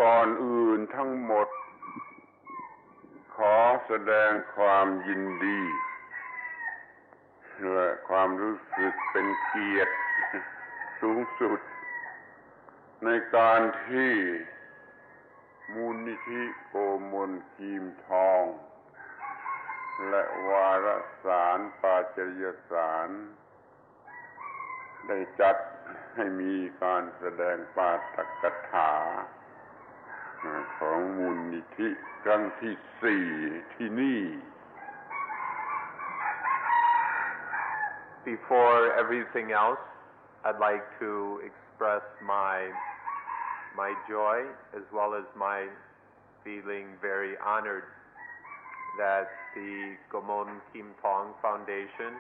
ก่อนอื่นทั้งหมดขอแสดงความยินดีและความรู้สึกเป็นเกียรติสูงสุดในการที่มูลนิธิโกมลกีมทองและวารสารปาจริยสารได้จัดให้มีการแสดงปาฐกถาของมูลนิธิครั้งที่4ที่นี่ Before everything else, I'd like to express my joy as well as my feeling very honored that the Gomon Kim Thong Foundation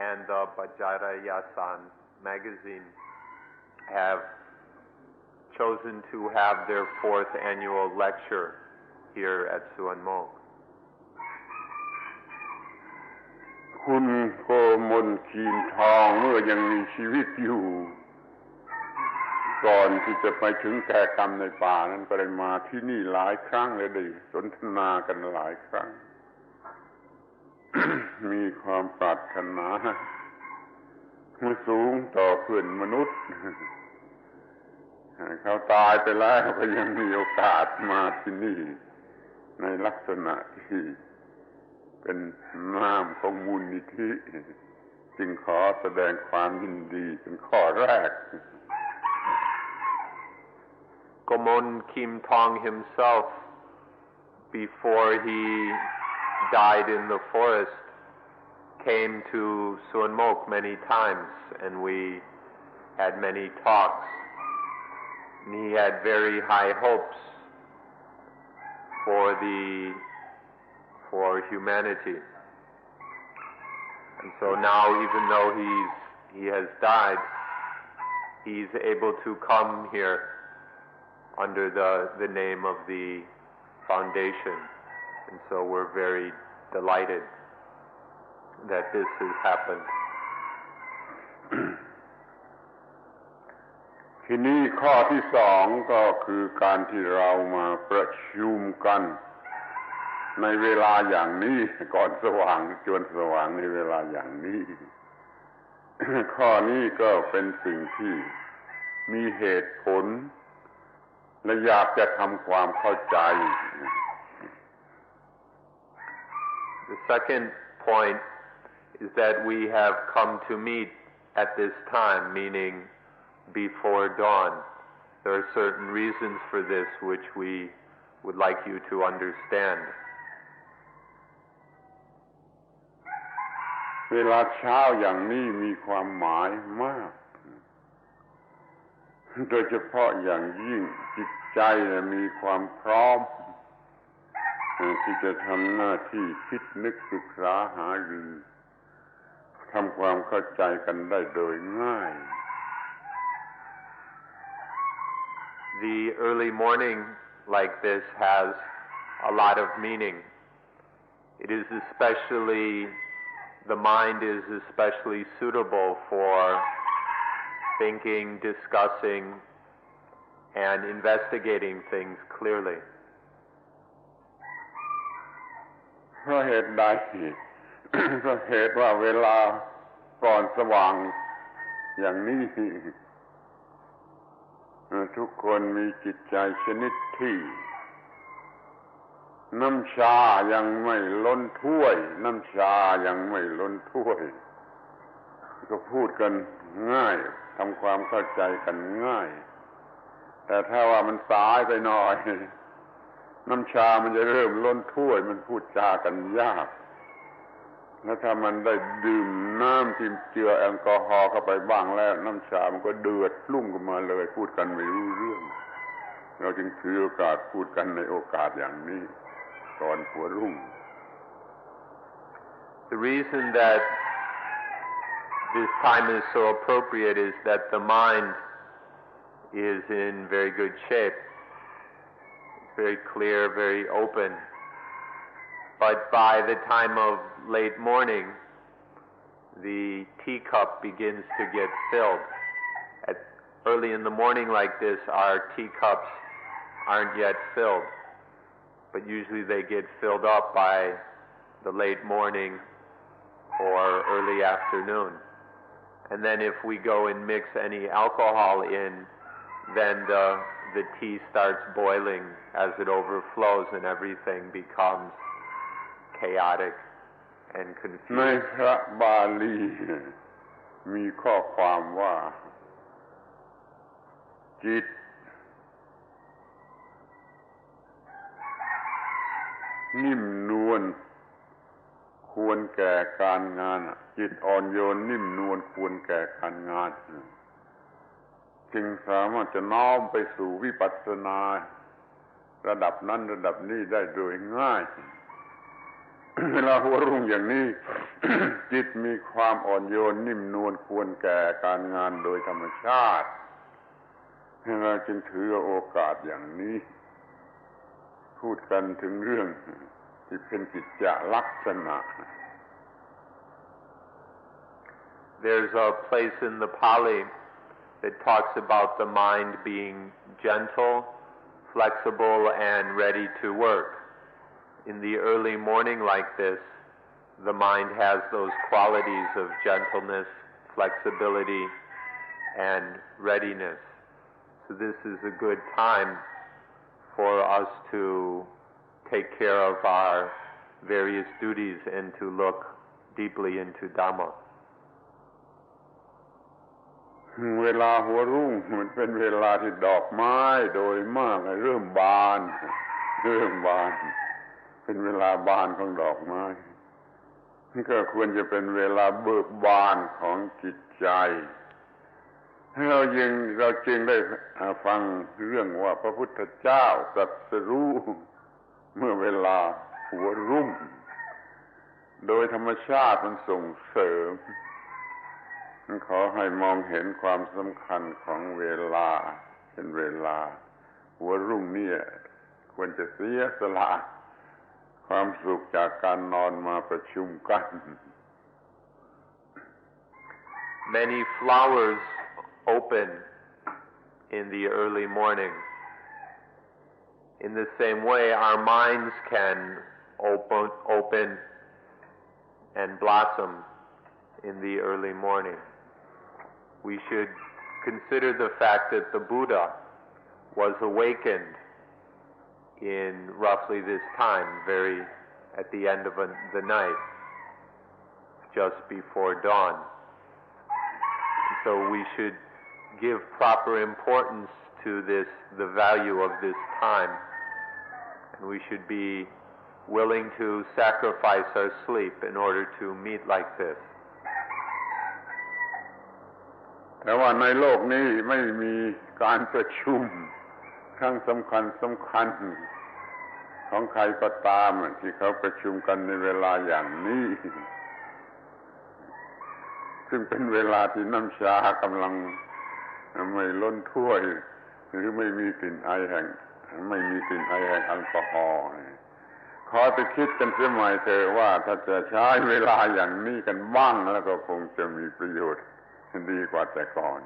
and the Bajarayasan magazine have chosen to have their 4th annual lecture here at Suan Mok. คุณโกมลคีมทองเมื่อยังมีชีวิตอยู่ก่อนที่จะไปถึงแก่กรรมในป่านั้นก็ได้มาที่นี่หลายครั้งเลยได้สนทนากันหลายครั้ง มีความปรารถนาสูงต่อเพื่อนมนุษย์เขาตายไปแล้วก็ยังมีโอกาสมาที่นี่ในลักษณะที่เป็นนามของมูลนิธิจึงขอแสดงความยินดีเป็นข้อแรก Gomon Kim Thong himself, before he died in the forest, came to Suan Mok many times, and we had many talks. And he had very high hopes for humanity. And so now, even though he has died, he's able to come here under the name of the foundation. And so we're very delighted that this has happened. ทีนี้ข้อที่2ก็คือการที่เรามาประชุมกันในเวลาอย่างนี้ก่อนสว่างจนสว่างในเวลาอย่างนี้ ข้อนี้ก็เป็นสิ่งที่มีเหตุผลและอยากจะทำความเข้าใจ The second point is that we have come to meet at this time, meaning before dawn. There are certain reasons for this which we would like you to understand. เวลาเช้าอย่างนี้มีความหมายมากโดยเฉพาะอย่างยิ่งจิตใจมีความพร้อมที่จะทำหน้าที่คิดนึกศึกษาหารือทำความเข้าใจกันได้โดยง่าย The early morning like this has a lot of meaning. It is the mind is especially suitable for thinking, discussing, and investigating things clearly. เพราะเหตุใด เพราะเหตุว่าเวลาก่อนสว่างอย่างนี้ทุกคนมีจิตใจชนิดที่น้ำชายังไม่ล้นถ้วยน้ำชายังไม่ล้นถ้วยก็พูดกันง่ายทำความเข้าใจกันง่ายแต่ถ้าว่ามันสายไปหน่อยน้ำชามันจะเริ่มล้นถ้วยมันพูดจากันยากแล้วถ้ามันได้ดื่มน้ำที่เจือแอลกอฮอล์เข้าไปบ้างแล้วน้ำชามันก็เดือดรุ่มขึ้นมาเลยพูดกันไม่รู้เรื่องเราจึงถือโอกาสพูดกันในโอกาสอย่างนี้ตอนหัวรุ่ง The reason that this time is so appropriate is that the mind is in very good shape. It's very clear, very open. But by the time of late morning, the teacup begins to get filled. Early in the morning like this, our teacups aren't yet filled, but usually they get filled up by the late morning or early afternoon. And then if we go and mix any alcohol in, then the tea starts boiling as it overflows and everything becomes chaotic and ใน confused. พระบาลีมีข้อความว่าจิตนิ่มนวลควรแก่การงานจิตอ่อนโยนนิ่มนวลควรแก่การงานจึงสามารถจะน้อมไปสู่วิปัสสนาระดับนั้นระดับนี้ได้โดยง่าย เวลาหัวรุ่งอย่างนี้ จิตมีความอ่อนโยนนิ่มนวลควรแก่การงานโดยธรรมชาติเราจึงถือโอกาสอย่างนี้พูดกันถึงเรื่องที่เป็นกิจจลักษณะ There's a place in the Pali that talks about the mind being gentle, flexible, and ready to work. In the early morning like this, the mind has those qualities of gentleness, flexibility, and readiness. So this is a good time for us to take care of our various duties and to look deeply into Dhamma. เวลาหัวรุ่งมันเป็นเวลาที่ดอกไม้โดยมากเริ่มบานเป็นเวลาบานของดอกไม้ก็ควรจะเป็นเวลาเบิกบานของจิตใจเราจึงได้ฟังเรื่องว่าพระพุทธเจ้าตรัสรู้เมื่อเวลาหัวรุ่งโดยธรรมชาติมันส่งเสริมขอให้มองเห็นความสำคัญของเวลาเป็นเวลาหัวรุ่งนี่ควรจะเสียสละความสุขจากการนอนมาประชุมกัน Many flowers open in the early morning. In the same way, our minds can open and blossom in the early morning. We should consider the fact that the Buddha was awakened in roughly this time, very at the end of the night, just before dawn. So we should give proper importance to this, the value of this time, and we should be willing to sacrifice our sleep in order to meet like this. แต่ว่าในโลกนี้ไม่มีการประชุมครั้งสำคัญของใครก็ตามที่เขาประชุมกันในเวลาอย่างนี้ซึ่งเป็นเวลาที่น้ำชากำลังไม่ล้นถ้วยหรือไม่มีกลิ่นไอแห่งแอลกอฮอล์ขอไปคิดกันเสียใหม่เถอะว่าถ้าจะใช้เวลาอย่างนี้กันบ้างแล้วก็คงจะมีประโยชน์ดีกว่าแต่ก่อน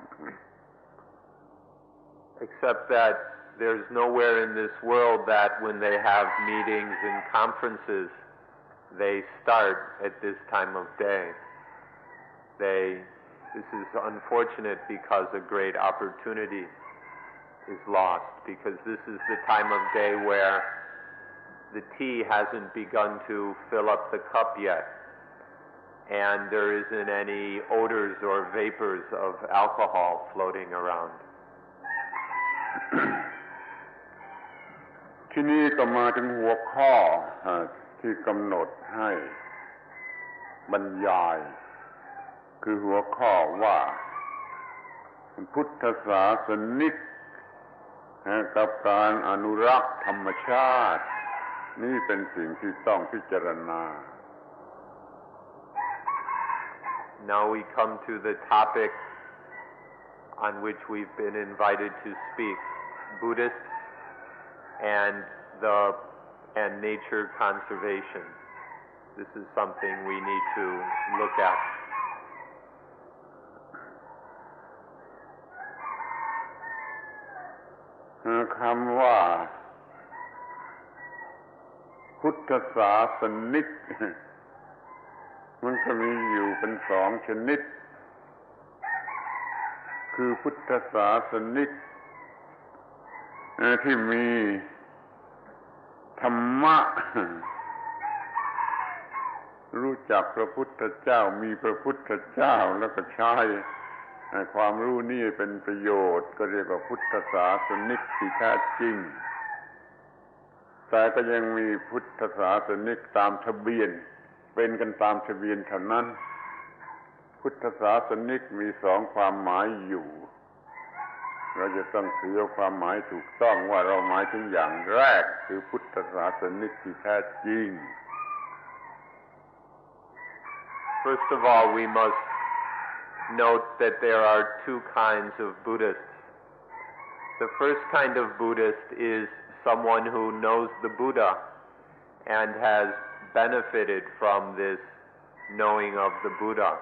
Except that there's nowhere in this world that when they have meetings and conferences they start at this time of day. This is unfortunate because a great opportunity is lost, because this is the time of day where the tea hasn't begun to fill up the cup yet, and there isn't any odors or vapors of alcohol floating around. ที่นี่ก็มาถึงหัวข้อที่กำหนดให้บรรยายคือหัวข้อว่าพุทธศาสนิกกับการอนุรักษ์ธรรมชาตินี่เป็นสิ่งที่ต้องพิจารณา Now we come to the topic on which we've been invited to speak, Buddhists and nature conservation. This is something we need to look at. คำว่าพุทธศาสนิกมันก็มีอยู่เป็นสองชนิดคือพุทธศาสนิกที่มีธรรมะรู้จักพระพุทธเจ้ามีพระพุทธเจ้าแล้วก็ใช้ความรู้นี่เป็นประโยชน์ก็เรียกว่าพุทธศาสนิกที่แท้จริงแต่ก็ยังมีพุทธศาสนิกตามทะเบียนเป็นกันตามทะเบียนเท่านั้นพุทธศาสนิกมีสองความหมายอยู่เราจะต้องถือความหมายถูกต้องว่าเราหมายถึงอย่างแรกคือพุทธศาสนิกที่แท้จริง First of all, we must note that there are two kinds of Buddhists. The first kind of Buddhist is someone who knows the Buddha and has benefited from this knowing of the Buddha.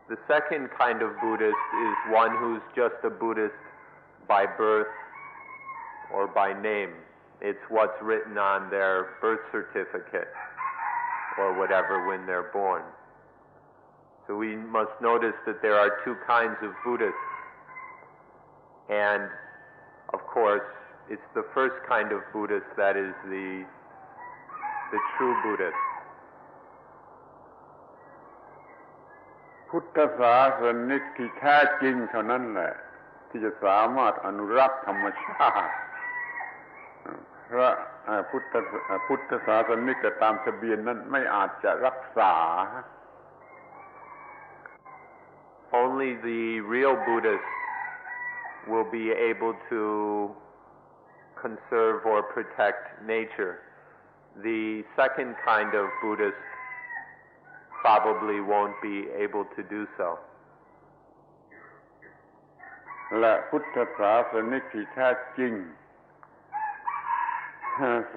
The second kind of Buddhist is one who's just a Buddhist by birth or by name. It's what's written on their birth certificate or whatever when they're born. So we must notice that there are two kinds of Buddhists. And, of course, it's the first kind of Buddhist that is the true Buddhist. พุทธศาสนิกที่แท้จริงเท่านั้นแหละที่จะสามารถอนุรักษ์ธรรมชาติพระพุทธศาสนิกตามทะเบียนนั้นไม่อาจจะรักษา Only the real Buddhist will be able to conserve or protect nature. The second kind of Buddhist probably won't be able to do so. และพุทธศาสนิกที่แท้จริง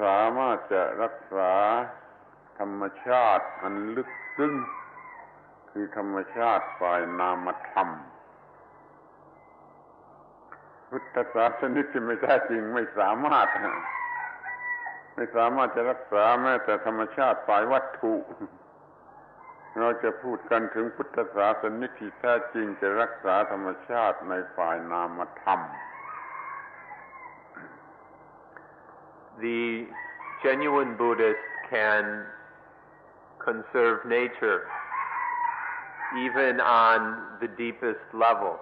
สามารถจะรักษาธรรมชาติอันลึกซึ้งคือธรรมชาติฝ่ายนามธรรมพุทธศาสนิกที่ไม่แท้จริงไม่สามารถจะรักษาแม้แต่ธรรมชาติฝ่ายวัตถุเราจะพูดกันถึงพุทธศาสนิกที่แท้จริงจะรักษาธรรมชาติในฝ่ายนามธรรม The genuine Buddhist can conserve nature even on the deepest level,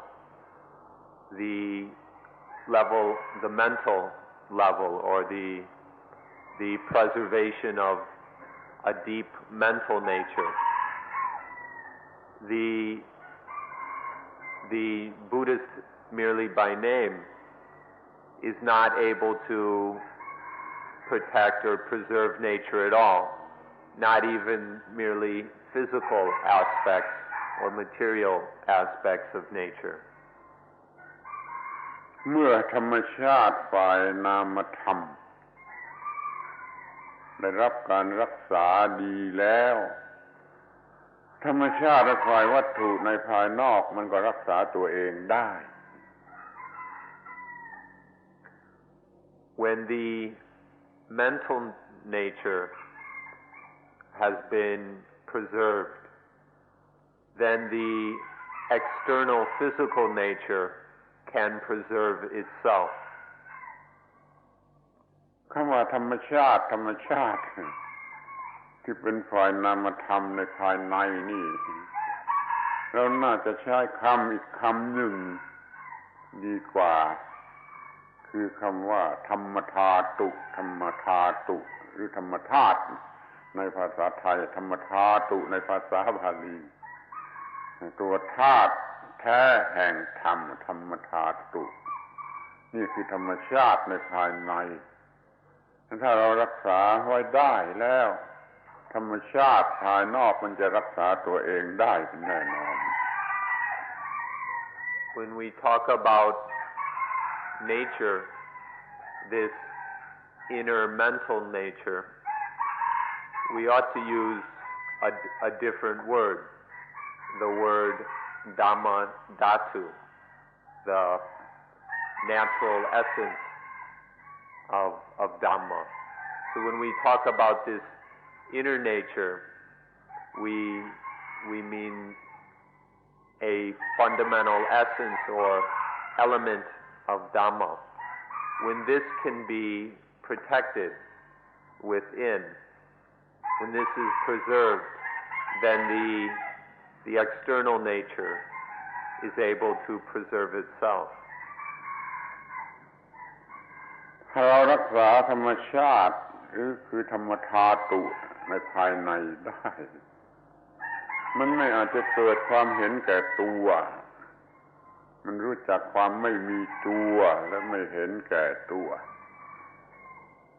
the mental level, or the preservation of a deep mental nature. The Buddhist merely by name is not able to protect or preserve nature at all, not even merely physical aspects or material aspects of nature. เมื่อธรรมชาติฝ่ายนามธรรมได้รับการรักษาดีแล้วธรรมชาติและฝ่ายวัตถุในภายนอกมันก็รักษาตัวเองได้ When the mental nature has been preserved, then the external physical nature can preserve itself. คำว่าธรรมชาติที่เป็นฝ่ายนามธรรมในภายในนี่เราน่าจะใช้คำอีกคำหนึ่งดีกว่าคือคำว่าธรรมธาตุหรือธรรมธาตุในภาษาไทยธรรมธาตุในภาษาบาลีตัวธาตุแท้แห่งธรรมธรรมธาตุนี่คือธรรมชาติในภายในถ้าเรารักษาไว้ได้แล้วธรรมชาติภายนอกมันจะรักษาตัวเองได้เป็นแน่นอน When we talk about nature, this inner mental nature, we ought to use a different word, the word Dhamma Dhatu, natural essence of Dhamma. So when we talk about this inner nature, we mean a fundamental essence or element of Dhamma. When this can be protected within, when this is preserved, then the external nature is able to preserve itself. ถ้าเรารักษาธรรมชาติหรือคือธรรมธาตุในภายในได้มันไม่อาจจะเกิดความเห็นแก่ตัวมันรู้จักความไม่มีตัวและไม่เห็นแก่ตัว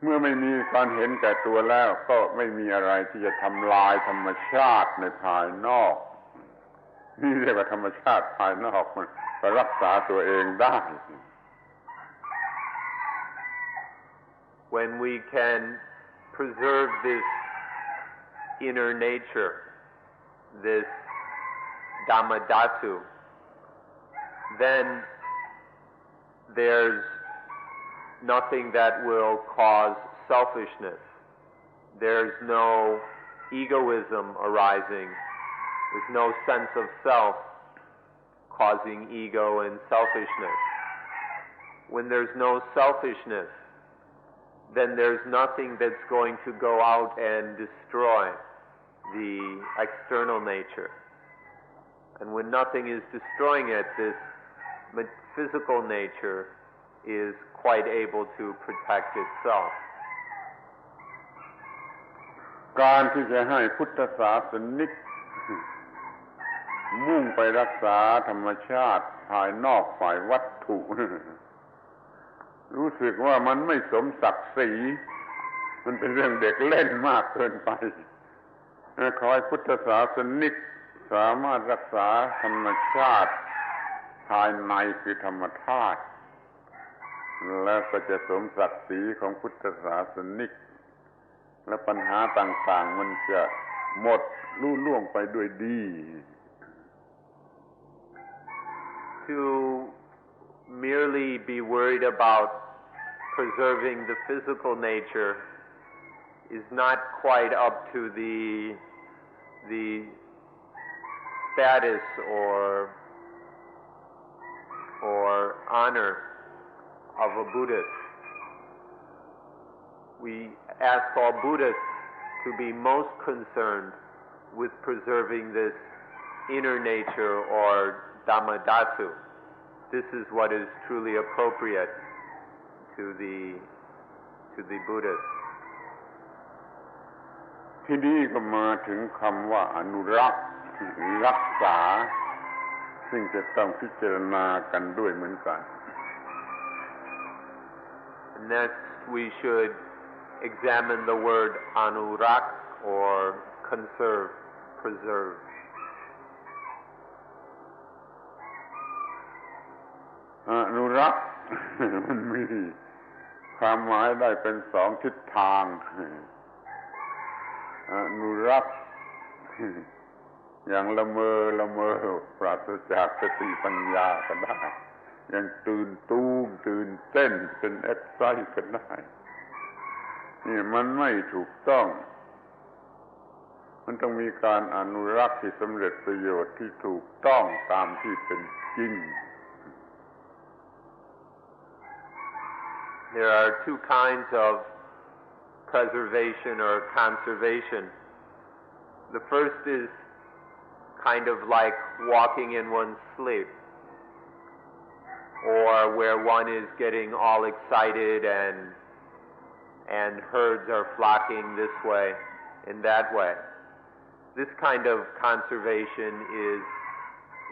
เมื่อไม่มีการเห็นแก่ตัวแล้วก็ไม่มีอะไรที่จะทำลายธรรมชาติในภายนอกนี่เรียกว่าธรรมชาติภายนอกมันก็รักษาตัวเองได้ When we can preserve this inner nature, this Dhammadhatu, then there's nothing that will cause selfishness. There's no egoism arising. There's no sense of self causing ego and selfishness. When there's no selfishness, then there's nothing that's going to go out and destroy the external nature. And when nothing is destroying it, this physical nature is quite able to protect itself. การที่จะให้พุทธศาสนิกมุ่งไปรักษาธรรมชาติภายนอกฝ่ายวัตถุรู้สึกว่ามันไม่สมศักดิ์ศรีมันเป็นเรื่องเด็กเล่นมากเกินไปขอให้พุทธศาสนิกสามารถรักษาธรรมชาติภายในคือธรรมธาตุแล้วก็จะสมศักดิ์ศรีของพุทธศาสนิกและปัญหาต่างๆมันจะหมดลุ่ล่วงไปด้วยดี To merely be worried about preserving the physical nature is not quite up to the status or honor of a Buddhist. We ask all Buddhists to be most concerned with preserving this inner nature or Dhammadhatu. This is what is truly appropriate to the Buddhist. ที่นี่ก็มาถึงคำว่าอนุรักษ์รักษาซึ่งจะต้องพิจารณากันด้วยเหมือนกัน Next, we should examine the word anurak or conserve, preserve. อนุรักษ์มันมีความหมายได้เป็นสองทิศทางอนุรักษ์อย่างละเมอปราศจากสติปัญญาก็ได้อย่างตื่นเต้นเป็นเอ็กไซต์ก็ได้นี่มันไม่ถูกต้องมันต้องมีการอนุรักษ์ที่สำเร็จประโยชน์ที่ถูกต้องตามที่เป็นจริงThere are two kinds of preservation or conservation. The first is kind of like walking in one's sleep, or where one is getting all excited and herds are flocking this way and that way. This kind of conservation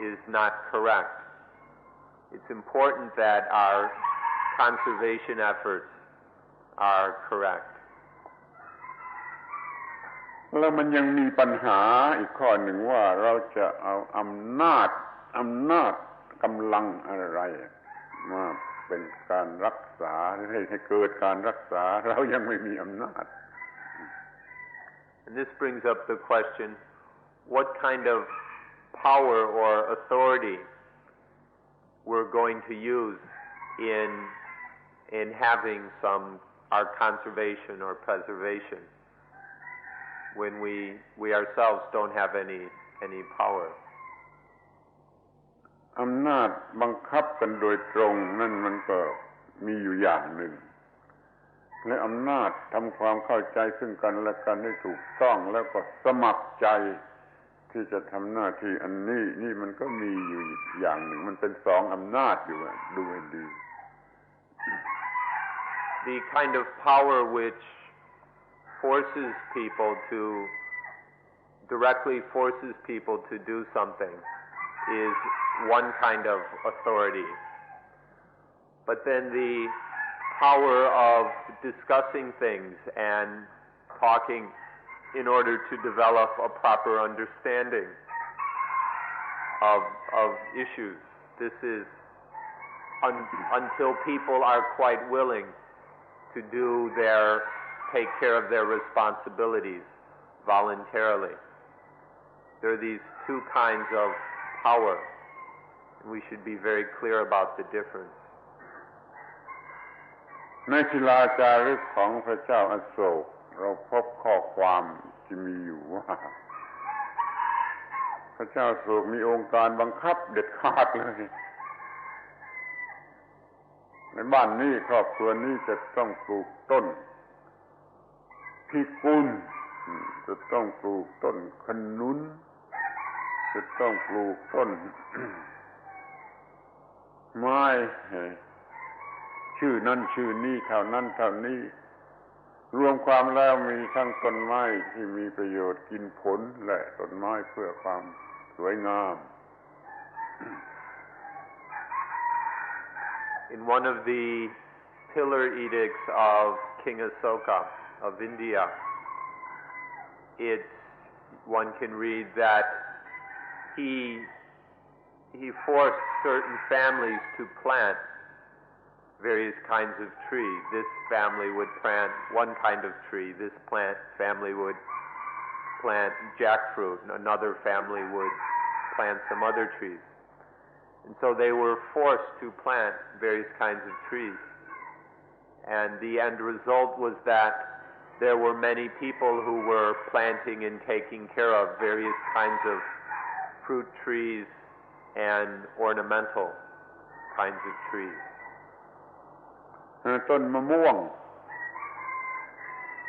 is not correct. It's important that our conservation efforts are correct. แล้วมันยังมีปัญหาอีกข้อหนึ่งว่าเราจะเอาอำนาจกำลังอะไรมาเป็นการรักษาให้เกิดการรักษาเรายังไม่มีอำนาจ And this brings up the question, what kind of power or authority we're going to use in having our conservation or preservation when we ourselves don't have any power. อำนาจบังคับกันโดยตรงนั่นมันก็มีอยู่อย่างหนึ่งและอำนาจทำความเข้าใจซึ่งกันและกันให้ถูกต้องแล้วก็สมัครใจที่จะทำหน้าที่อันนี้นี่มันก็มีอยู่อย่างหนึ่งมันเป็นสองอำนาจอยู่ดูให้ดี The kind of power which directly forces people to do something is one kind of authority. But then the power of discussing things and talking in order to develop a proper understanding of issues. This is until people are quite willing to take care of their responsibilities voluntarily. There are these two kinds of power, and we should be very clear about the difference. ในศิลาจารึกของพระเจ้าอโศกเราพบข้อความที่มีอยู่ว่าพระเจ้าอโศกมีองค์การบังคับเด็ดขาดเลยในบ้านนี้ครอบครัวนี้จะต้องปลูกต้นพิกุลจะต้องปลูกต้นขนุนจะต้องปลูกต้น ไม้ชื่อนั้นชื่อนี้เท่านั้นเท่านี้รวมความแล้วมีทั้งต้นไม้ที่มีประโยชน์กินผลและต้นไม้เพื่อความสวยงาม In one of the pillar edicts of King Asoka of India, one can read that he forced certain families to plant various kinds of trees. This family would plant one kind of tree. This family would plant jackfruit. Another family would plant some other trees. And so they were forced to plant various kinds of trees. And the end result was that there were many people who were planting and taking care of various kinds of fruit trees and ornamental kinds of trees. ต้นมะม่วง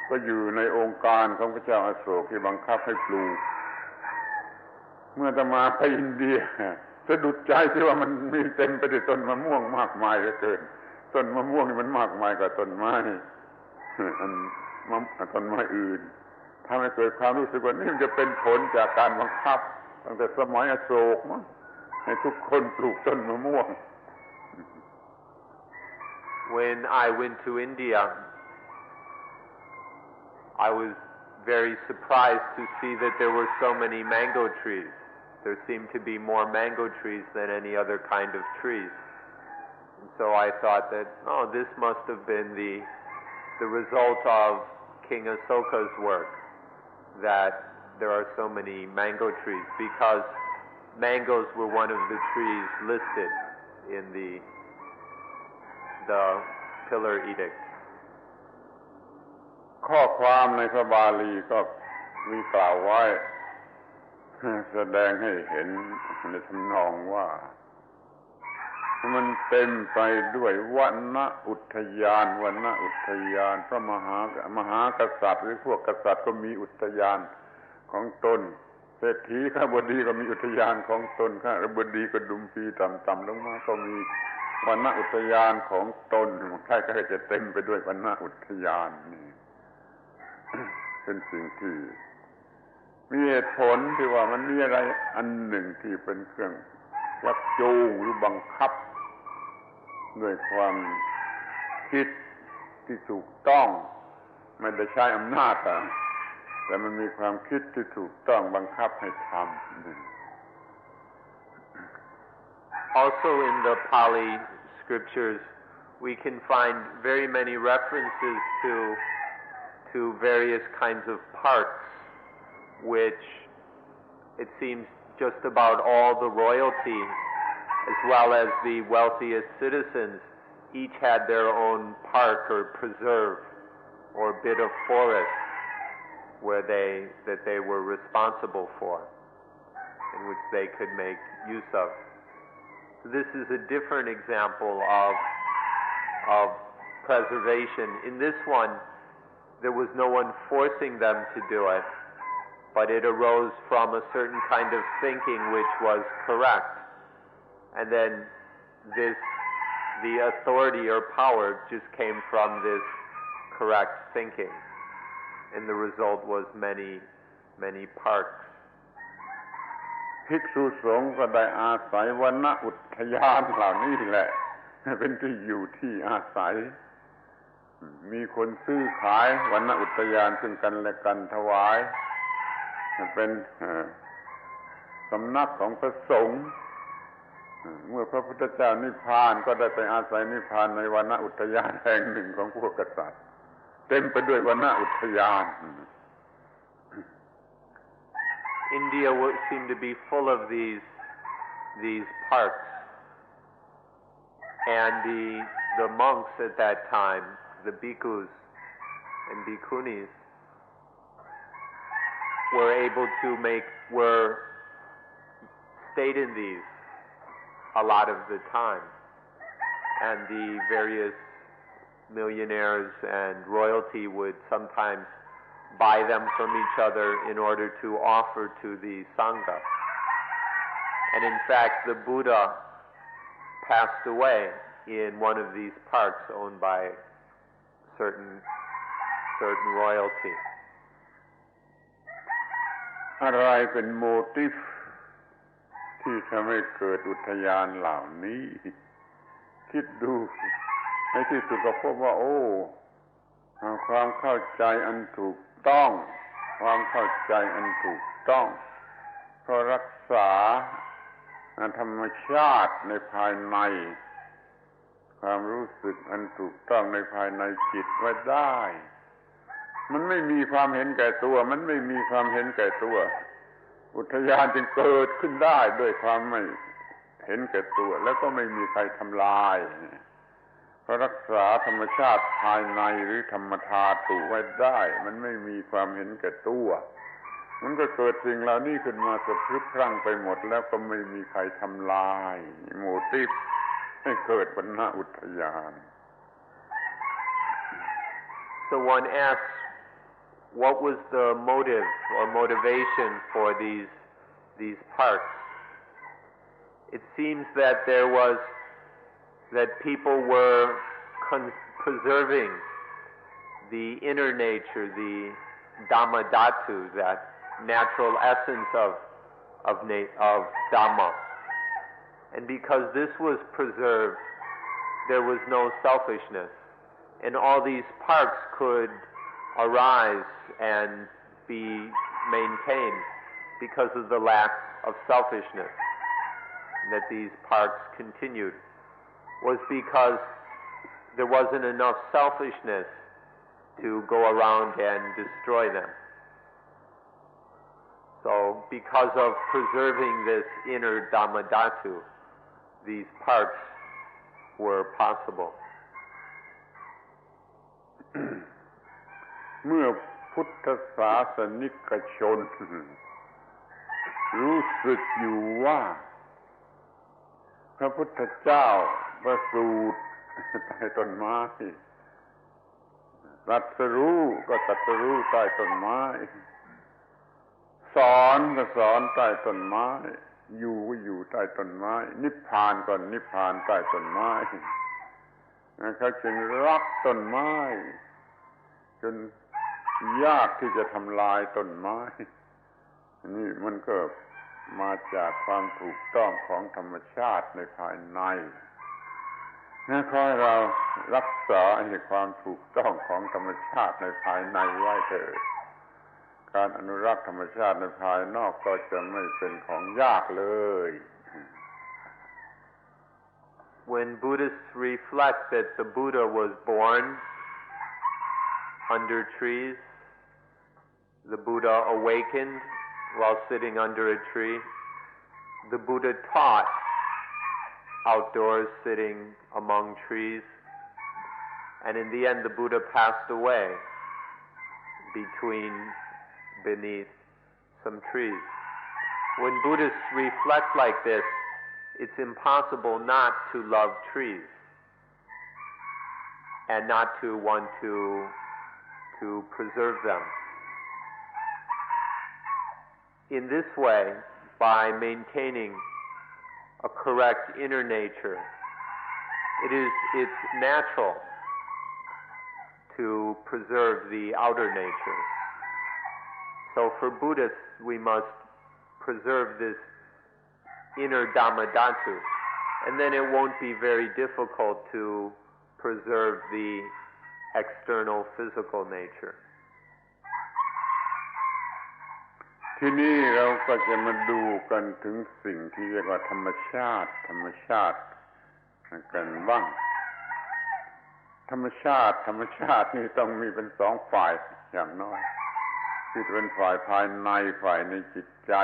ก็อยู่ในองค์การของพระเจ้าอโศกที่บังคับให้ปลูกเมื่อจะมาไปอินเดียสะดุดใจที่ว่ามันมีเต็มไปด้วยต้นมะม่วงมากมายเหลือเกินต้นมะม่วงนี่มันมากมายกว่าต้นไม้ต้นไม้อื่นทำให้เกิดความรู้สึกว่านี่มันจะเป็นผลจากการบังคับตั้งแต่สมัยอโศกมั้งให้ทุกคนปลูกต้นมะม่วงWhen I went to India, I was very surprised to see that there were so many mango trees. There seemed to be more mango trees than any other kind of trees. And so I thought that, this must have been the result of King Asoka's work, that there are so many mango trees, because mangoes were one of the trees listed in the pillar edict. ข้อความในพระบาลีก็มีกล่าวไว้แสดงให้เห็นในทำนองว่ามันเต็มไปด้วยวรรณอุทยานพระมหากษัตริย์หรือพวกกษัตริย์ก็มีอุทยานของตนเศรษฐีข้าบดีก็มีอุทยานของตนข้าบดีก็ดุมพีต่ำๆลงมาก็มีวรรณอุทยานของตนใครก็จะเต็มไปด้วยวรรณอุทยานนี่เป็นสิ่งที่มีเหตุผลที่ว่ามันมีอะไรอันหนึ่งที่เป็นเครื่องชักจูงหรือบังคับด้วยความคิดที่ถูกต้องไม่ได้ใช้อำนาจแต่มันมีความคิดที่ถูกต้องบังคับให้ทำ Also in the Pali scriptures we can find very many references to various kinds of parks which it seems just about all the royalty as well as the wealthiest citizens each had their own park or preserve or bit of forest that they were responsible for, in which they could make use of. So this is a different example of preservation. In this one, there was no one forcing them to do it, but it arose from a certain kind of thinking which was correct. And then the authority or power just came from this correct thinking. And the result was many, many parks. ภิกษุสงฆ์ก็ได้อาศัยวรรณอุทยานเหล่านี้แหละเป็นที่อยู่ที่อาศัยมีคนซื้อขายวรรณอุทยานซึ่งกันและกันถวายเป็นสำนักของพระสงฆ์เมื่อพระพุทธเจ้านิพพานก็ได้ไปอาศัยนิพพานในวรรณอุทยานแห่งหนึ่งของพวกกษัตริย์เต็มไปด้วยวรรณอุทยาน India would seem to be full of these parks, and the monks at that time, the bhikkhus and bhikkhunis, stayed in these a lot of the time, and the various millionaires and royalty would sometimes buy them from each other in order to offer to the Sangha. And in fact, the Buddha passed away in one of these parks owned by certain royalty. อะไรเป็นโมทิฟที่ทำให้เกิดอุทยานเหล่านี้คิดดูในที่สุดก็พบว่าความเข้าใจอันถูกต้องความเข้าใจอันถูกต้องเพราะรักษาธรรมชาติในภายในความรู้สึกอันถูกต้องในภายในจิตไว้ได้มันไม่มีความเห็นแก่ตัวมันไม่มีความเห็นแก่ตัวอุทยานจึงเกิดขึ้นได้ด้วยความไม่เห็นแก่ตัวแล้วก็ไม่มีใครทำลายเพราะรักษาธรรมชาติภายในหรือธรรมธาตุไว้ได้มันไม่มีความเห็นแก่ตัวมันก็เกิดสิ่งเหล่านี้ขึ้นมาสะพรึงพรั่งไปหมดแล้วก็ไม่มีใครทำลายโมทิฟให้เกิดวรรณอุทยาน So one asks, what was the motive or motivation for these parks? It sees that that people were preserving the inner nature, the Dhammadhatu, that natural essence of Dhamma. And because this was preserved, there was no selfishness. And all these parks could arise and be maintained because of the lack of selfishness. And that these parks continued was because there wasn't enough selfishness to go around and destroy them. So because of preserving this inner Dhammadhatu, these parks were possible. เมื่อพุทธศาสนิกชนรู้สึกอยู่ว่าพระพุทธเจ้าประสูติใต้ต้นไม้ตรัสรู้ก็ตรัสรู้ใต้ต้นไม้สอนก็สอนใต้ต้นไม้อยู่ก็อยู่ใต้ต้นไม้นิพพานก็นิพพานใต้ต้นไม้เขาจึงรักต้นไม้จนยากที่จะทำลายต้นไม้นี่มันก็มาจากความถูกต้องของธรรมชาติในภายในขอให้เรารักษาให้ความถูกต้องของธรรมชาติในภายในไว้เถิดการอนุรักษ์ธรรมชาติในภายนอกก็จะไม่เป็นของยากเลย When Buddhists reflect that the Buddha was born under trees, the Buddha awakened while sitting under a tree, the Buddha taught outdoors sitting among trees, And in the end, the Buddha passed away beneath some trees. When Buddhists reflect like this, it's impossible not to love trees and not to want to preserve them. In this way, by maintaining a correct inner nature, it's natural to preserve the outer nature. So for Buddhists, we must preserve this inner Dhammadhatu, and then it won't be very difficult to preserve the external physical nature. ทีนี้เราก็จะมาดูกันถึงสิ่งที่เรียกว่าธรรมชาติกันบ้างธรรมชาตินี่ต้องมีเป็นสองฝ่ายอย่างน้อยคือเป็นฝ่ายภายในฝ่ายในจิตใจ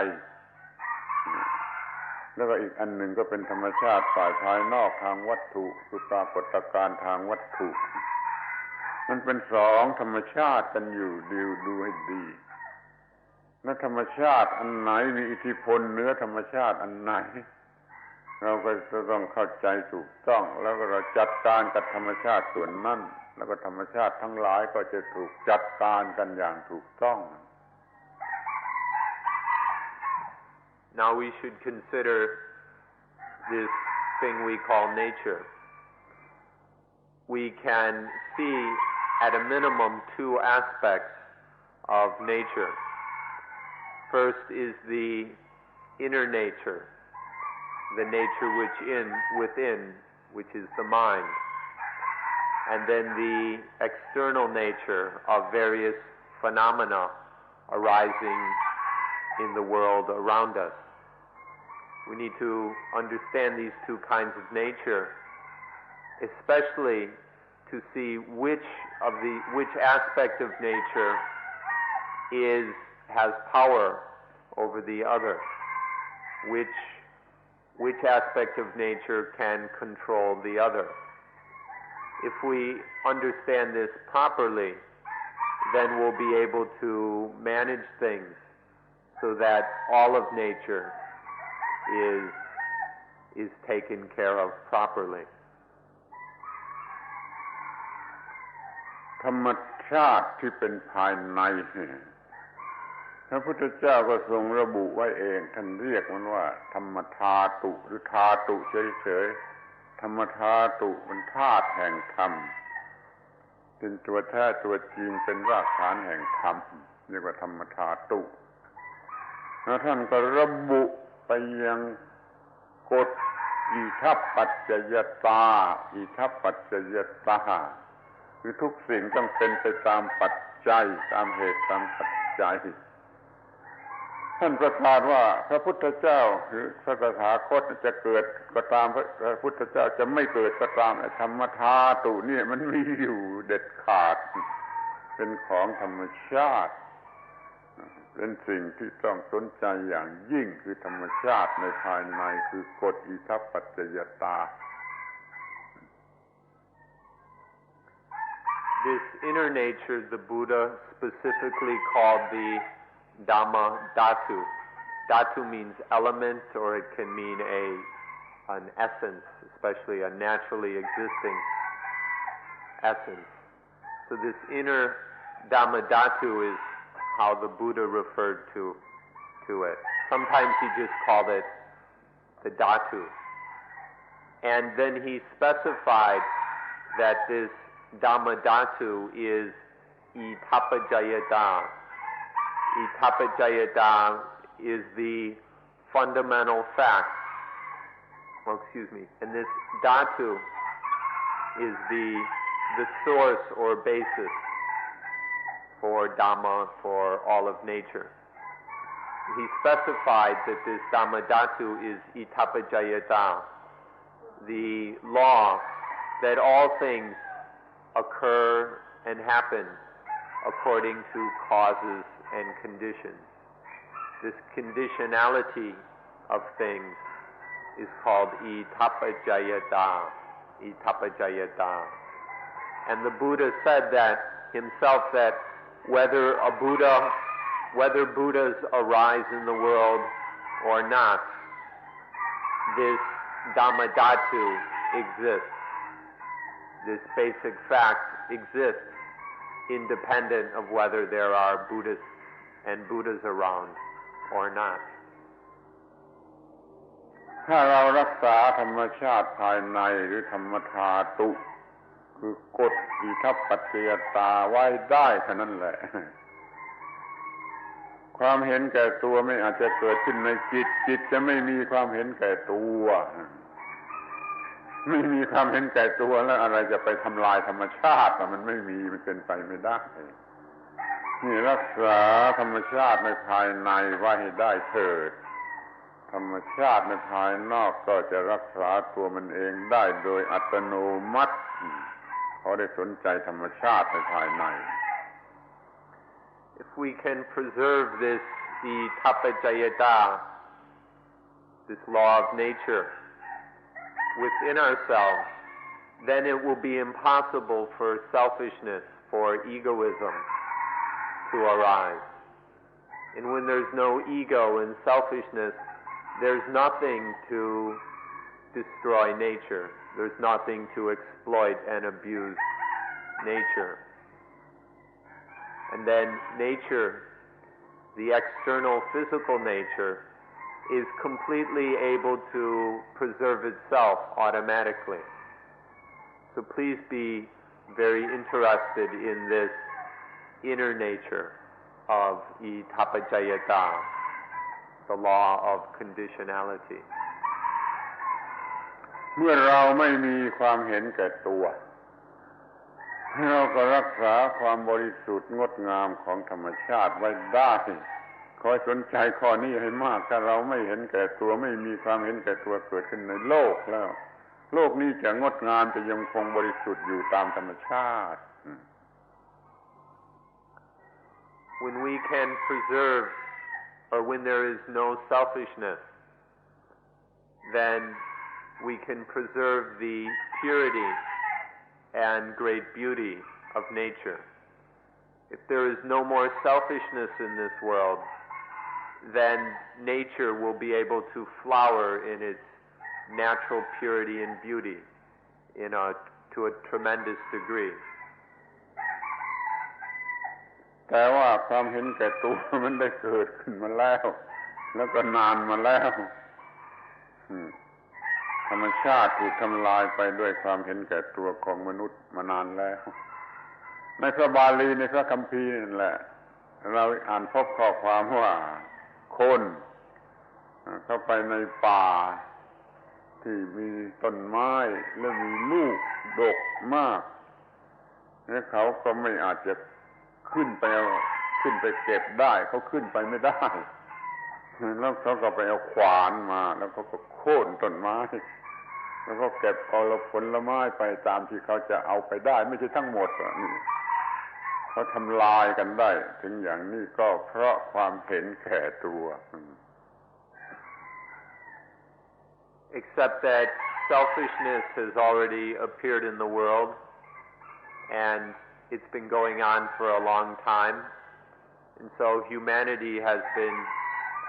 แล้วก็อีกอันหนึ่งก็เป็นธรรมชาติฝ่ายภายนอกทางวัตถุคือปรากฏการณ์ทางวัตถุมันเป็นสองธรรมชาติกันอยู่ดูให้ดีและธรรมชาติอันไหนมีอิทธิพลเหนือธรรมชาติอันไหนเราก็จะต้องเข้าใจถูกต้องแล้วก็เราจัดการกับธรรมชาติส่วนนั้นแล้วก็ธรรมชาติทั้งหลายก็จะถูกจัดการกันอย่างถูกต้อง Now we should consider this thing we call nature. We can see at a minimum two aspects of nature. First is the inner nature, the nature within, which is the mind, and then the external nature of various phenomena arising in the world around us. We need to understand these two kinds of nature, especially to see which aspect of nature has power over the other, which aspect of nature can control the other. If we understand this properly, then we'll be able to manage things so that all of nature is taken care of properly. ธรรมชาติที่เป็นภายในพระพุทธเจ้าก็ทรงระบุไว้เองท่านเรียกมันว่าธรรมธาตุหรือธาตุเฉยๆธรรมธาตุเป็นธาตุแห่งธรรมเป็นตัวแท้ตัวจริงเป็นรากฐานแห่งธรรมเรียกว่าธรรมธาตุแล้วท่านก็ระบุไปยังกฎอิทัปปัจจยตาคือทุกสิ่งต้องเป็นไปตามปัจจัยตามเหตุตามปัจจัยท่านประกาศว่าพระพุทธเจ้าหรือพระตถาคตจะเกิดก็ตามพระพุทธเจ้าจะไม่เกิดก็ตามธรรมธาตุนี่มันมีอยู่เด็ดขาดเป็นของธรรมชาติเป็นสิ่งที่ต้องสนใจอย่างยิ่งคือธรรมชาติในภายในคือกฎอิทัปปัจจยตา This inner nature the Buddha specifically called the Dhammadhatu. Dhatu means element, or it can mean an essence, especially a naturally existing essence. So this inner Dhammadhatu is how the Buddha referred to it. Sometimes he just called it the Dhatu. And then he specified that this Dhammadhatu is Itapajayata. Itapajayata is the fundamental fact. And this Dhatu is the source or basis for Dhamma, for all of nature. He specified that this Dhammadhatu is Itapajayata, the law that all things occur and happen according to causes and conditions. This conditionality of things is called Itapajayata. And the Buddha said that himself, that whether Buddhas arise in the world or not, this Dhammadhatu exists. This basic fact exists independent of whether there are Buddhists and Buddhas around or not. ถ้าเรารักษาธรรมชาติภายในหรือธรรมธาตุคือกฎอิทัปปัจจยตาไว้ได้เท่านั้นแหละความเห็นแก่ตัวไม่อาจจะเกิดขึ้นในจิตจะไม่มีความเห็นแก่ตัวไม่มีความเห็นแก่ตัวแล้วอะไรจะไปทำลายธรรมชาติมันไม่มีมันเป็นไปไม่ได้นี่รักษาธรรมชาติในภายในไว้ให้ได้เถิดธรรมชาติในภายนอกก็จะรักษาตัวมันเองได้โดยอัตโนมัติเพราะได้สนใจธรรมชาติในภายใน If we can preserve this itapajayata, this law of nature, within ourselves, then it will be impossible for selfishness, for egoism to arise. And when there's no ego and selfishness, there's nothing to destroy nature. There's nothing to exploit and abuse nature. And then nature, the external physical nature, is completely able to preserve itself automatically. So please be very interested in this inner nature of itapajayata, the law of conditionality. เมื่อเราไม่มีความเห็นแก่ตัวเราก็รักษาความบริสุทธิ์งดงามของธรรมชาติไว้ได้คอยสนใจข้อนี้ให้มากถ้าเราไม่เห็นแก่ตัวไม่มีความเห็นแก่ตัวเกิดขึ้นในโลกแล้วโลกนี้จะงดงามจะยังคงบริสุทธิ์อยู่ตามธรรมชาติ When we can preserve, or when there is no selfishness, then we can preserve the purity and great beauty of nature. If there is no more selfishness in this world, then nature will be able to flower in its natural purity and beauty to a tremendous degree. แต่ว่าความเห็นแก่ตัวมันได้เกิดขึ้นมาแล้วก็นานมาแล้วธรรมชาติถูกทำลายไปด้วยความเห็นแก่ตัวของมนุษย์มานานแล้วในพระบาลีในพระคัมภีร์นั่นแหละเราอ่านพบข้อความว่าคนเข้าไปในป่าที่มีต้นไม้และมีลูกดกมากและเขาก็ไม่อาจจะขึ้นไปเก็บได้เขาขึ้นไปไม่ได้แล้วเขาก็ไปเอาขวานมาแล้วเขาก็โค่นต้นไม้แล้วก็เก็บเอาผลไม้ไปตามที่เขาจะเอาไปได้ไม่ใช่ทั้งหมดนี่เขาทำลายกันได้ถึงอย่างนี้ก็เพราะความเห็นแก่ตัว Except that selfishness has already appeared in the world and it's been going on for a long time, and so humanity has been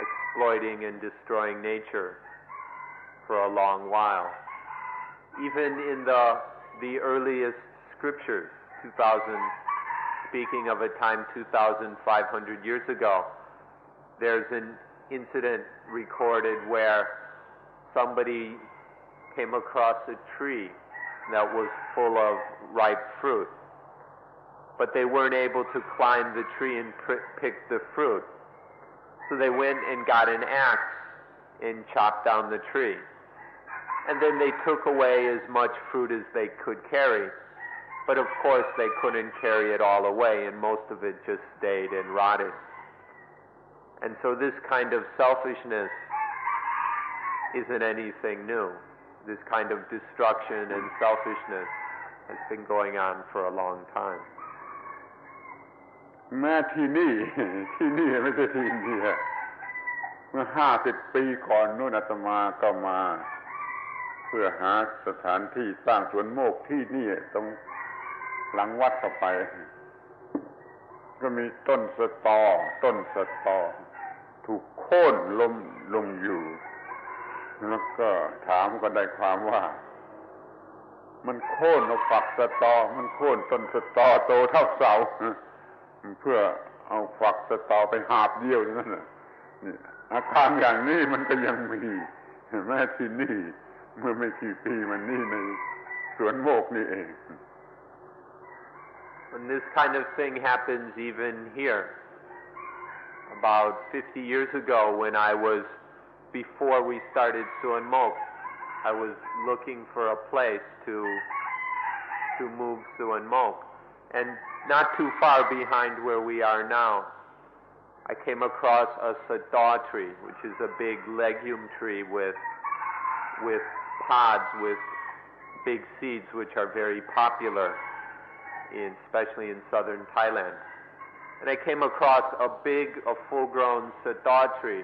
exploiting and destroying nature for a long while. Even in the earliest scriptures, speaking of a time 2,500 years ago, there's an incident recorded where somebody came across a tree that was full of ripe fruit, but they weren't able to climb the tree and pick the fruit. So they went and got an axe and chopped down the tree. And then they took away as much fruit as they could carry. But of course they couldn't carry it all away, and most of it just stayed and rotted. And so this kind of selfishness isn't anything new. This kind of destruction and selfishness has been going on for a long time. แม้ที่นี่ไม่ใช่ที่อินเดียเมื่อ50 ปีก่อนนู่นอาตมาก็มาเพื่อหาสถานที่สร้างสวนโมกข์ที่นี่ตรง หลังวัดเข้าไปก็มีต้นสตอถูกโค่นล้มลงอยู่แล้วก็ถามก็ได้ความว่ามันโค่นเอาฝักสตอมันโค่นต้นสตอโตเท่าเสาเพื่อเอาฝักสตอไปหาบเดียวนั่นน่ะนี่อาการอย่างนี้มันก็ยังมีแม้ที่นี่เมื่อไม่กี่ปีมันนี่ในสวนโมกนี่เอง And this kind of thing happens even here. About 50 years ago, when before we started Suan Mok, I was looking for a place to move Suan Mok. And not too far behind where we are now, I came across a sadaw tree, which is a big legume tree with pods with big seeds, which are very popular, especially in southern Thailand. And I came across a full-grown sadaw tree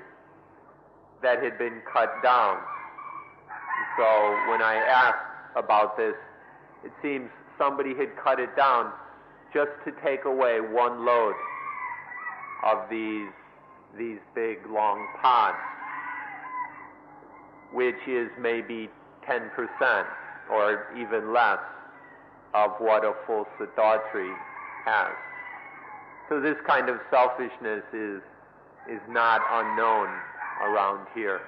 that had been cut down. So when I asked about this, it seems somebody had cut it down just to take away one load of these big long pods, which is maybe 10% or even less of what a full sadaw tree has. So this kind of selfishness is not unknown around here.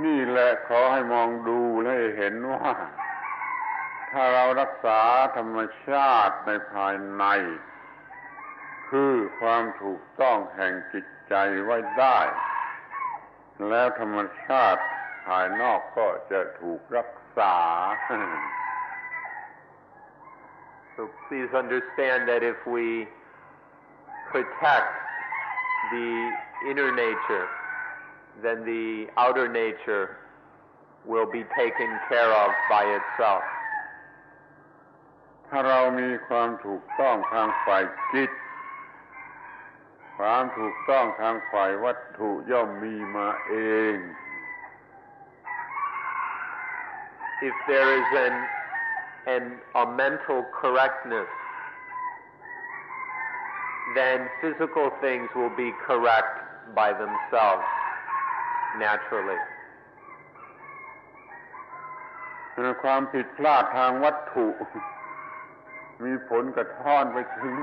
นี่แหละขอให้มองดูและเห็นว่าถ้าเรารักษาธรรมชาติในภายในคือความถูกต้องแห่งจิตใจไว้ได้แล้วธรรมชาติภายนอกก็จะถูกรักษา So please understand that if we protect the inner nature, then the outer nature will be taken care of by itself. ถ้าเรามีความถูกต้องทางฝ่ายจิตความถูกต้องทางฝ่ายวัตถุย่อมมีมาเอง If there is a mental correctness, then physical things will be correct by themselves naturally. ความผิดพลาดทางวัตถุมีผลกระท้อนไปถึง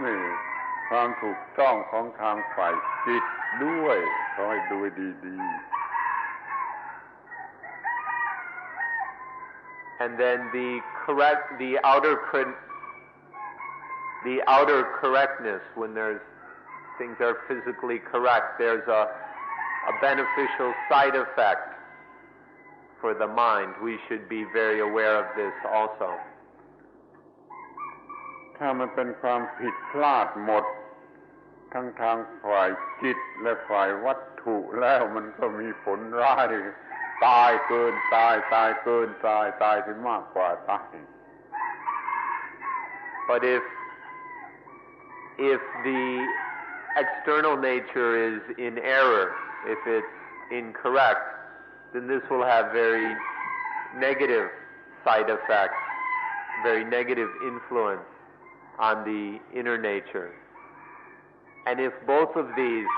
ความถูกต้องของทางฝ่ายจิตด้วยขอให้ดูดีๆ And then the outer correctness, when things are physically correct, there's a beneficial side effect for the mind. We should be very aware of this also. ถ้ามันเป็นความผิดพลาดหมดทั้งทางฝ่ายจิตและฝ่ายวัตถุแล้วมันก็มีผลร้ายตายเกินตายตายเกินตายตายที่มากกว่าตาย But if the external nature is in error, if it's incorrect, then this will have very negative side effects, very negative influence on the inner nature. And if both of these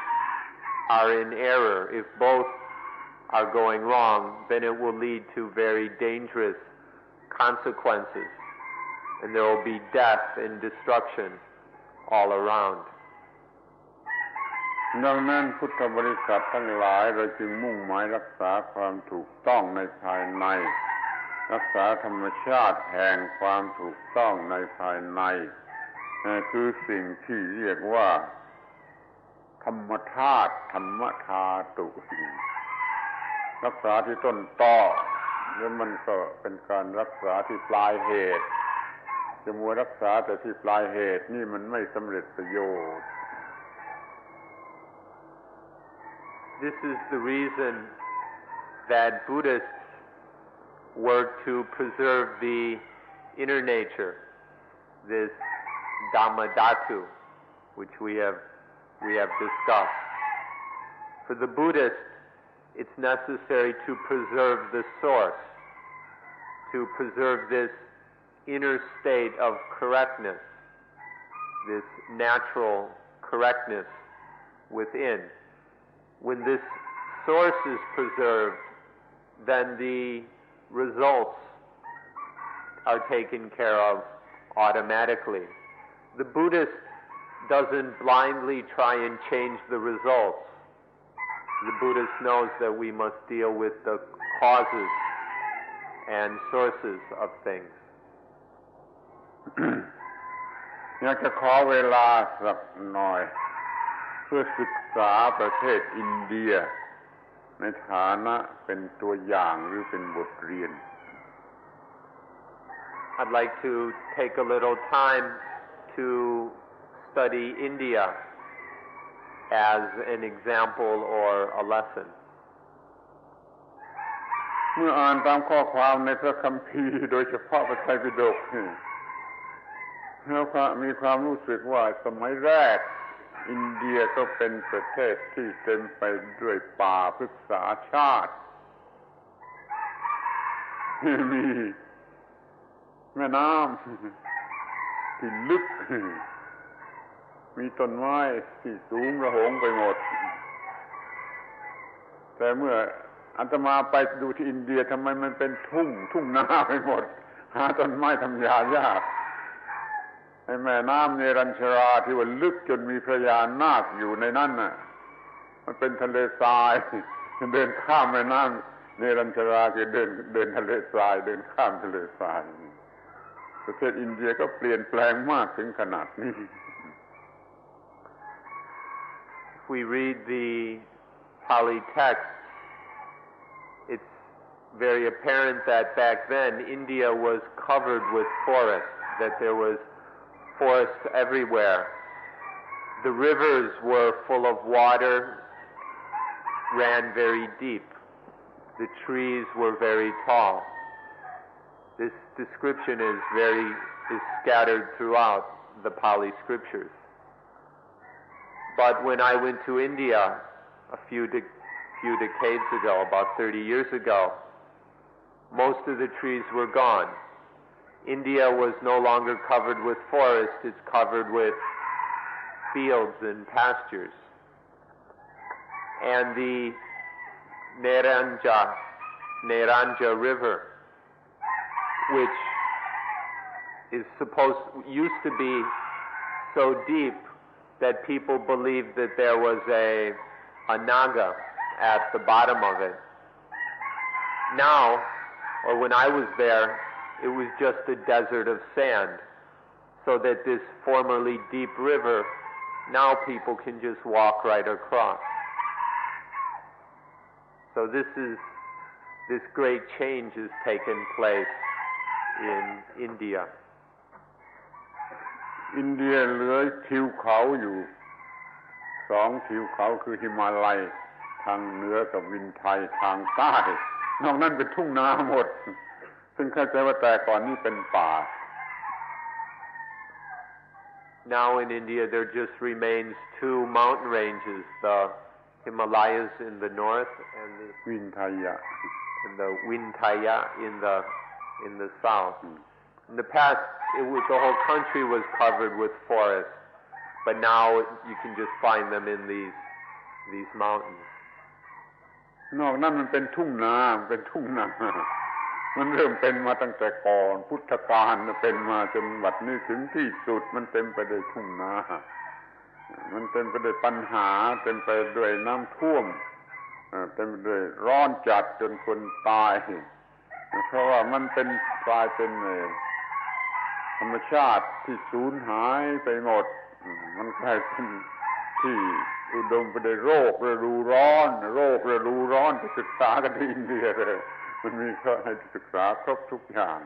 are in error, if both are going wrong, then it will lead to very dangerous consequences, and there will be death and destruction all around. ดังนั้นพุทธบริษัททั้งหลายเราจึงมุ่งหมายรักษาความถูกต้องในภายในรักษาธรรมชาติแห่งความถูกต้องในภายในคือสิ่งที่เรียกว่าธรรมธาตุธรรมธาตุรักษาที่ต้นตอแล้วมันก็เป็นการรักษาที่ปลายเหตุจะมัวรักษาแต่ที่ปลายเหตุนี่มันไม่สำเร็จประโยชน์ This is the reason that Buddhists work to preserve the inner nature, this Dhammadhatu, which we have discussed. For the Buddhist, it's necessary to preserve the source, to preserve this inner state of correctness, this natural correctness within. When this source is preserved, then the results are taken care of automatically. The Buddhist doesn't blindly try and change the results. The Buddhist knows that we must deal with the causes and sources of things. อยากจะขอเวลาสักหน่อยเพื่อศึกษาประเทศอินเดียในฐานะเป็นตัวอย่างหรือเป็นบทเรียน I'd like to take a little time to study India as an example or a lesson. เมื่ออ่านตามข้อความในพระคัมภีร์โดยเฉพาะพระไตรปิฎกแล้วมีความรู้สึกว่าสมัยแรกอินเดียก็เป็นประเทศที่เต็มไปด้วยป่าพฤกษาชาติมีแม่น้ำที่ลึกมีต้นไม้ที่สูงระหงไปหมดแต่เมื่ออาตมาไปดูที่อินเดียทำไมมันเป็นทุ่งนาไปหมดหาต้นไม้ทำยายากไอ้แม่น้ำเนรัญชราที่ว่าลึกจนมีพญานาคอยู่ในนั้นน่ะมันเป็นทะเลทรายเดินข้ามแม่น้ำเนรัญชราคือเดินทะเลทรายเดินข้ามทะเลทรายประเทศอินเดียก็เปลี่ยนแปลงมากถึงขนาดนี้ If we read the Pali text, it's very apparent that back then India was covered with forests, that there was forest everywhere. The rivers were full of water, ran very deep. The trees were very tall. This description is scattered throughout the Pali scriptures. But when I went to India a few decades ago, about 30 years ago, most of the trees were gone. India was no longer covered with forests, it's covered with fields and pastures. And the Neranja River, which used to be so deep that people believed that there was a naga at the bottom of it. Now, or when I was there, it was just a desert of sand, so that this formerly deep river, now people can just walk right across. So this great change has taken place in India. อินเดียเหลือทิวเขาอยู่2ทิวเขาคือหิมาลัยทางเหนือกับวินไทยทางใต้นอกนั้นเป็นทุ่งนาหมดซึ่งเข้าใจว่าแต่ก่อนนี้เป็นป่า Now in India there just remains 2 mountain ranges, the Himalayas in the north and the Vindhya in the south. In the past, the whole country was covered with forests, but now you can just find them in these mountains. นอกนั้นมันเป็นทุ่งนามันเริ่มเป็นมาตั้งแต่ก่อนพุทธกาลเป็นมาจนบัดนี้ถึงที่สุดมันเต็มไปด้วยทุ่งนามันเต็มไปด้วยปัญหาเต็มไปด้วยน้ำท่วมเต็มไปด้วยร้อนจัดจนคนตายเพราะว่ามันเป็นกลายเป็นธรรมชาติที่สูญหายไปหมดมันกลายเป็นที่อุดมไปด้วยโรคฤดูร้อนไปศึกษากันที่อินเดียเลยมันมีข้อให้ศึกษาครบทุกอย่าง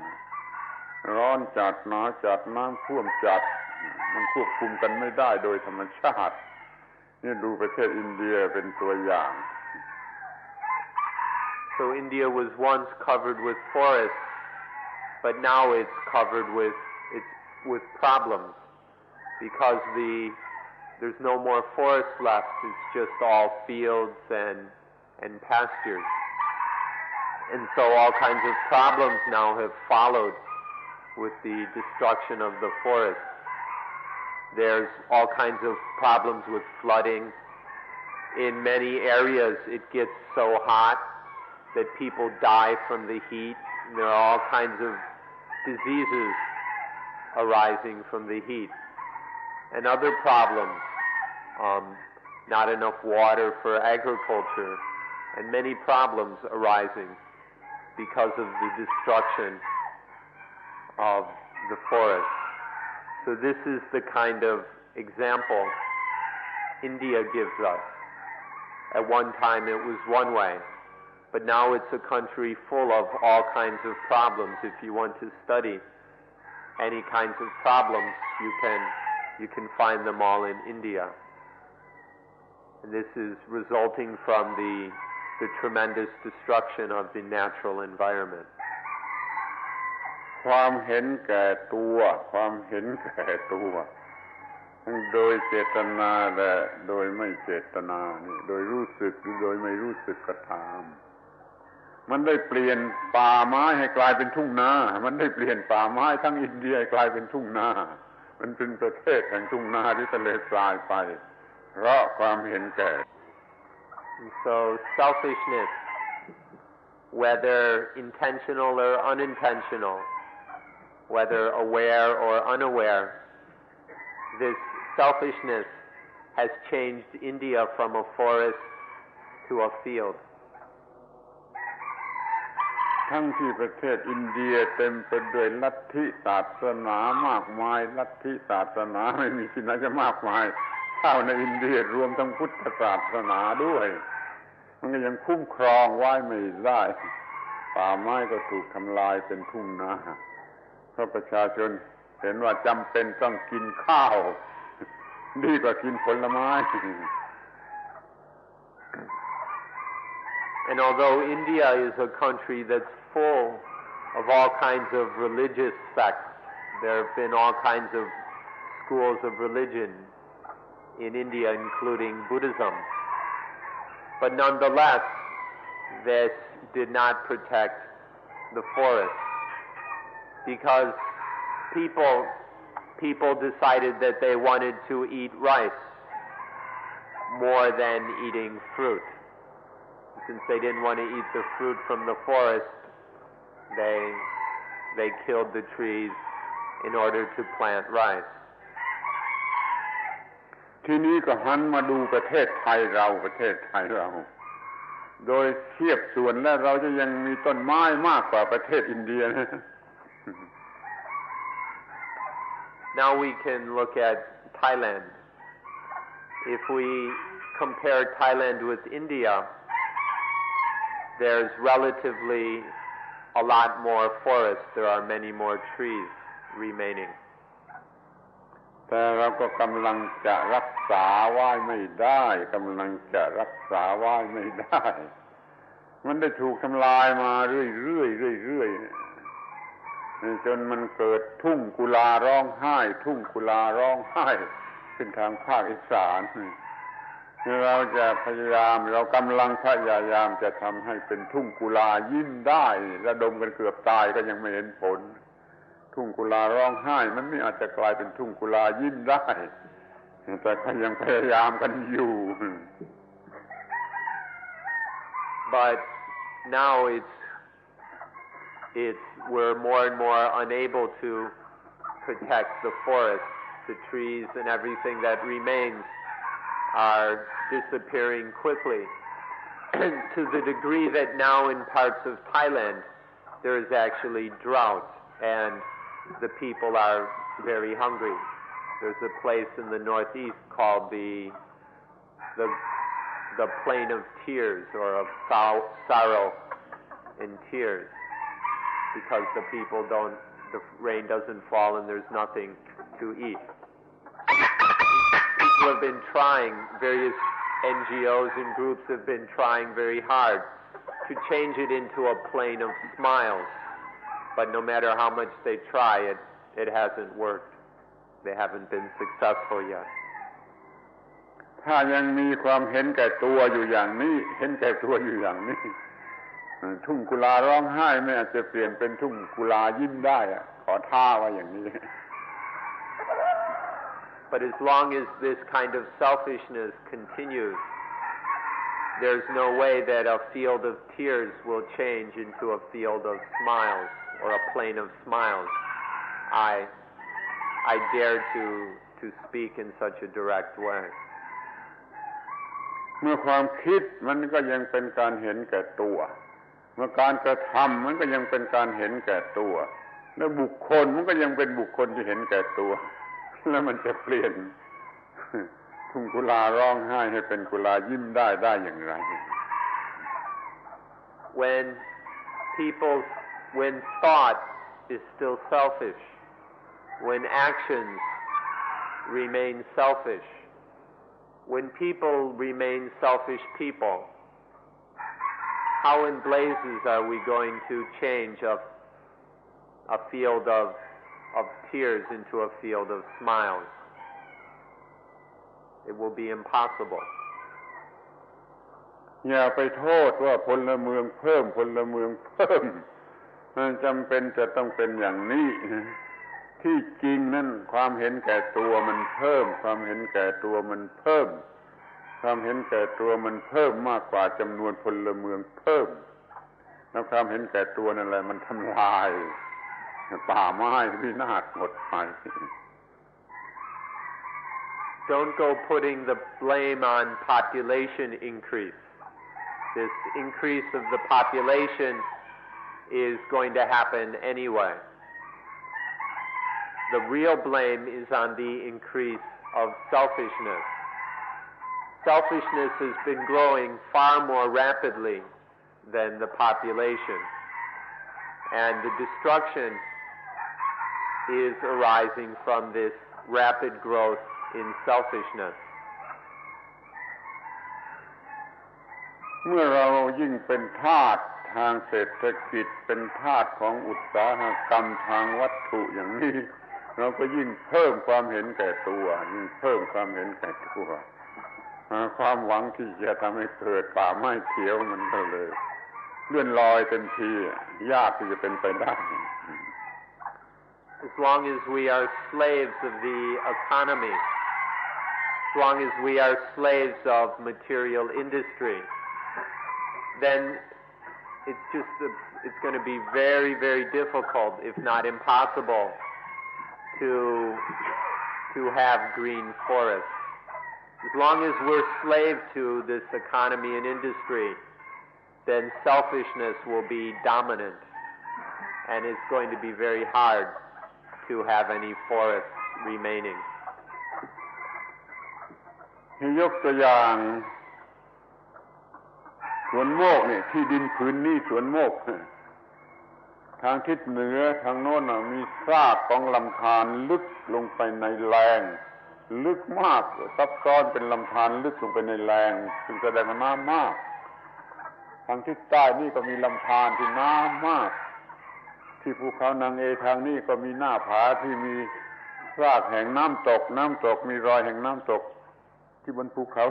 ร้อนจัดหนาวจัดน้ำท่วมจัดมันควบคุมกันไม่ได้โดยธรรมชาตินี่ดูประเทศอินเดียเป็นตัวอย่าง So India was once covered with forests, but now it's covered with problems because there's no more forest left. It's just all fields and pastures. And so all kinds of problems now have followed with the destruction of the forest. There's all kinds of problems with flooding. In many areas, it gets so hot that people die from the heat. There are all kinds of diseases arising from the heat. And other problems, not enough water for agriculture, and many problems arising because of the destruction of the forest. So this is the kind of example India gives us. At one time it was one way, but now it's a country full of all kinds of problems. If you want to study any kinds of problems, you can find them all in India. And this is resulting from the tremendous destruction of the natural environment. ความเห็นแก่ตัวความเห็นแก่ตัวทั้งโดยเจตนาและโดยไม่เจตนานี่โดยรู้สึกหรือโดยไม่รู้สึกก็ตามมันได้เปลี่ยนป่าไม้ให้กลายเป็นทุ่งนามันได้เปลี่ยนป่าไม้ทั้งอินเดียให้กลายเป็นทุ่งนามันเป็นประเทศแห่งทุ่งนาที่ทะเลทรายไปเพราะความเห็นแก่ So selfishness, whether intentional or unintentional, whether aware or unaware, this selfishness has changed India from a forest to a field. ทั้งที่ประเทศอินเดียเต็มไปด้วยลัทธิศาสนามากมายลัทธิศาสนาไม่มีที่ไหนจะมากมายเท่าในอินเดียรวมทั้งพุทธศาสนาด้วยมันก็ยังคุ้มครองไว้ไม่ได้ป่าไม้ก็ถูกทำลายเป็นทุ่งนาเพราะประชาชนเห็นว่าจำเป็นต้องกินข้าวดีกว่ากินผลไม้ And although India is a country that's full of all kinds of religious sects, there have been all kinds of schools of religion in India, including Buddhism. But nonetheless, this did not protect the forest because people decided that they wanted to eat rice more than eating fruit. Since they didn't want to eat the fruit from the forest, they killed the trees in order to plant rice. ทีนี้ก็หันมาดูประเทศไทยเราโดยเทียบส่วนแล้วเราจะยังมีต้นไม้มากกว่าประเทศอินเดีย Now we can look at Thailand. If we compare Thailand with India, there's relatively a lot more forest. There are many more trees remaining. แต่เราก็กำลังจะรักษาไว้ไม่ได้มันได้ถูกทำลายมาเรื่อยๆจนมันเกิดทุ่งกุลาร้องไห้ขึ้นทางภาคอีสานเรากำลังพยายามจะทำให้เป็นทุ่งกุลายิ้มได้ระดมกันเกือบตายก็ยังไม่เห็นผลทุ่งกุลาร้องไห้มันไม่อาจจะกลายเป็นทุ่งกุลายิ้มได้แต่ก็ยังพยายามกันอยู่ But now we're more and more unable to protect the forest. The trees and everything that remains are disappearing quickly to the degree that now in parts of Thailand there is actually drought and the people are very hungry. There's a place in the northeast called the Plain of Tears or of sorrow and tears because the rain doesn't fall and there's nothing to eat. People have been trying, various NGOs and groups have been trying very hard to change it into a plain of smiles. But no matter how much they try, it hasn't worked. They haven't been successful yet. ถ้ายังมีความเห็นแก่ตัวอยู่อย่างนี้ทุ่งกุลาร้องไห้ไม่อาจจะเปลี่ยนเป็นทุ่งกุลายิ้มได้ข อท้าไว้อย่างนี้ But as long as this kind of selfishness continues, there's no way that a field of tears will change into a field of smiles or a plain of smiles. I dare to speak in such a direct way. เมื่อความคิดมันก็ยังเป็นการเห็นแก่ตัวเมื่อการกระทำมันก็ยังเป็นการเห็นแก่ตัวและบุคคลมันก็ยังเป็นบุคคลที่เห็นแก่ตัวแล้วมันจะเปลี่ยนทุ่งกุลาร้องไห้ให้เป็นกุลายิ้มได้อย่างไร When thought is still selfish, when actions remain selfish, when people remain selfish people, how in blazes are we going to change a field of tears into a field of smiles? It will be impossible. อย่าไปโทษว่าพลเมืองเพิ่มจำเป็นจะต้องเป็นอย่างนี้ที่จริงนั่นความเห็นแก่ตัวมันเพิ่มความเห็นแก่ตัวมันเพิ่มความเห็นแก่ตัวมันเพิ่มมากกว่าจำนวนพลเมืองเพิ่มแล้วความเห็นแก่ตัวนั่นแหละมันทำลายป่าไม้วินาศหมดไป Don't go putting the blame on population increase. This increase of the population is going to happen anyway. The real blame is on the increase of selfishness. Selfishness has been growing far more rapidly than the population, and the destruction is arising from this rapid growth in selfishness. เมื่อเรายิ่งเป็นทาสทางเศรษฐกิจเป็นทาสของอุตสาหกรรมทางวัตถุอย่างนี้เราก็ยิ่งเพิ่มความเห็นแก่ตัวยิ่งเพิ่มความเห็นแก่ตัวความหวังที่จะทำให้เกิดป่าไม้เขียวมันก็เลยเลื่อนลอยเต็มทียากที่จะเป็นไปได้ As long as we are slaves of the economy, as long as we are slaves of material industry, then it's going to be very, very difficult, if not impossible, to have green forests. As long as we're slave to this economy and industry, then selfishness will be dominant, and it's going to be very hard to have any forests remaining. ยกตัวอย่างสวนโมกนี่ที่ดินผืนนี้สวนโมกทางทิศเหนือทางโน้นมีซากของลำธารลึกลงไปในแล้งลึกมากซับซ้อนเป็นลำธารลึกลงไปในแล้งซึ่งแสดงว่าน้ำมากทางทิศใต้นี่ก็มีลำธารที่น้ำมากที่ภูเขานางเอทางนี้ก็มีหน้าผาที่มีซากแห่งน้ำตกมีรอยแห่งน้ำตกที่บนภูเขา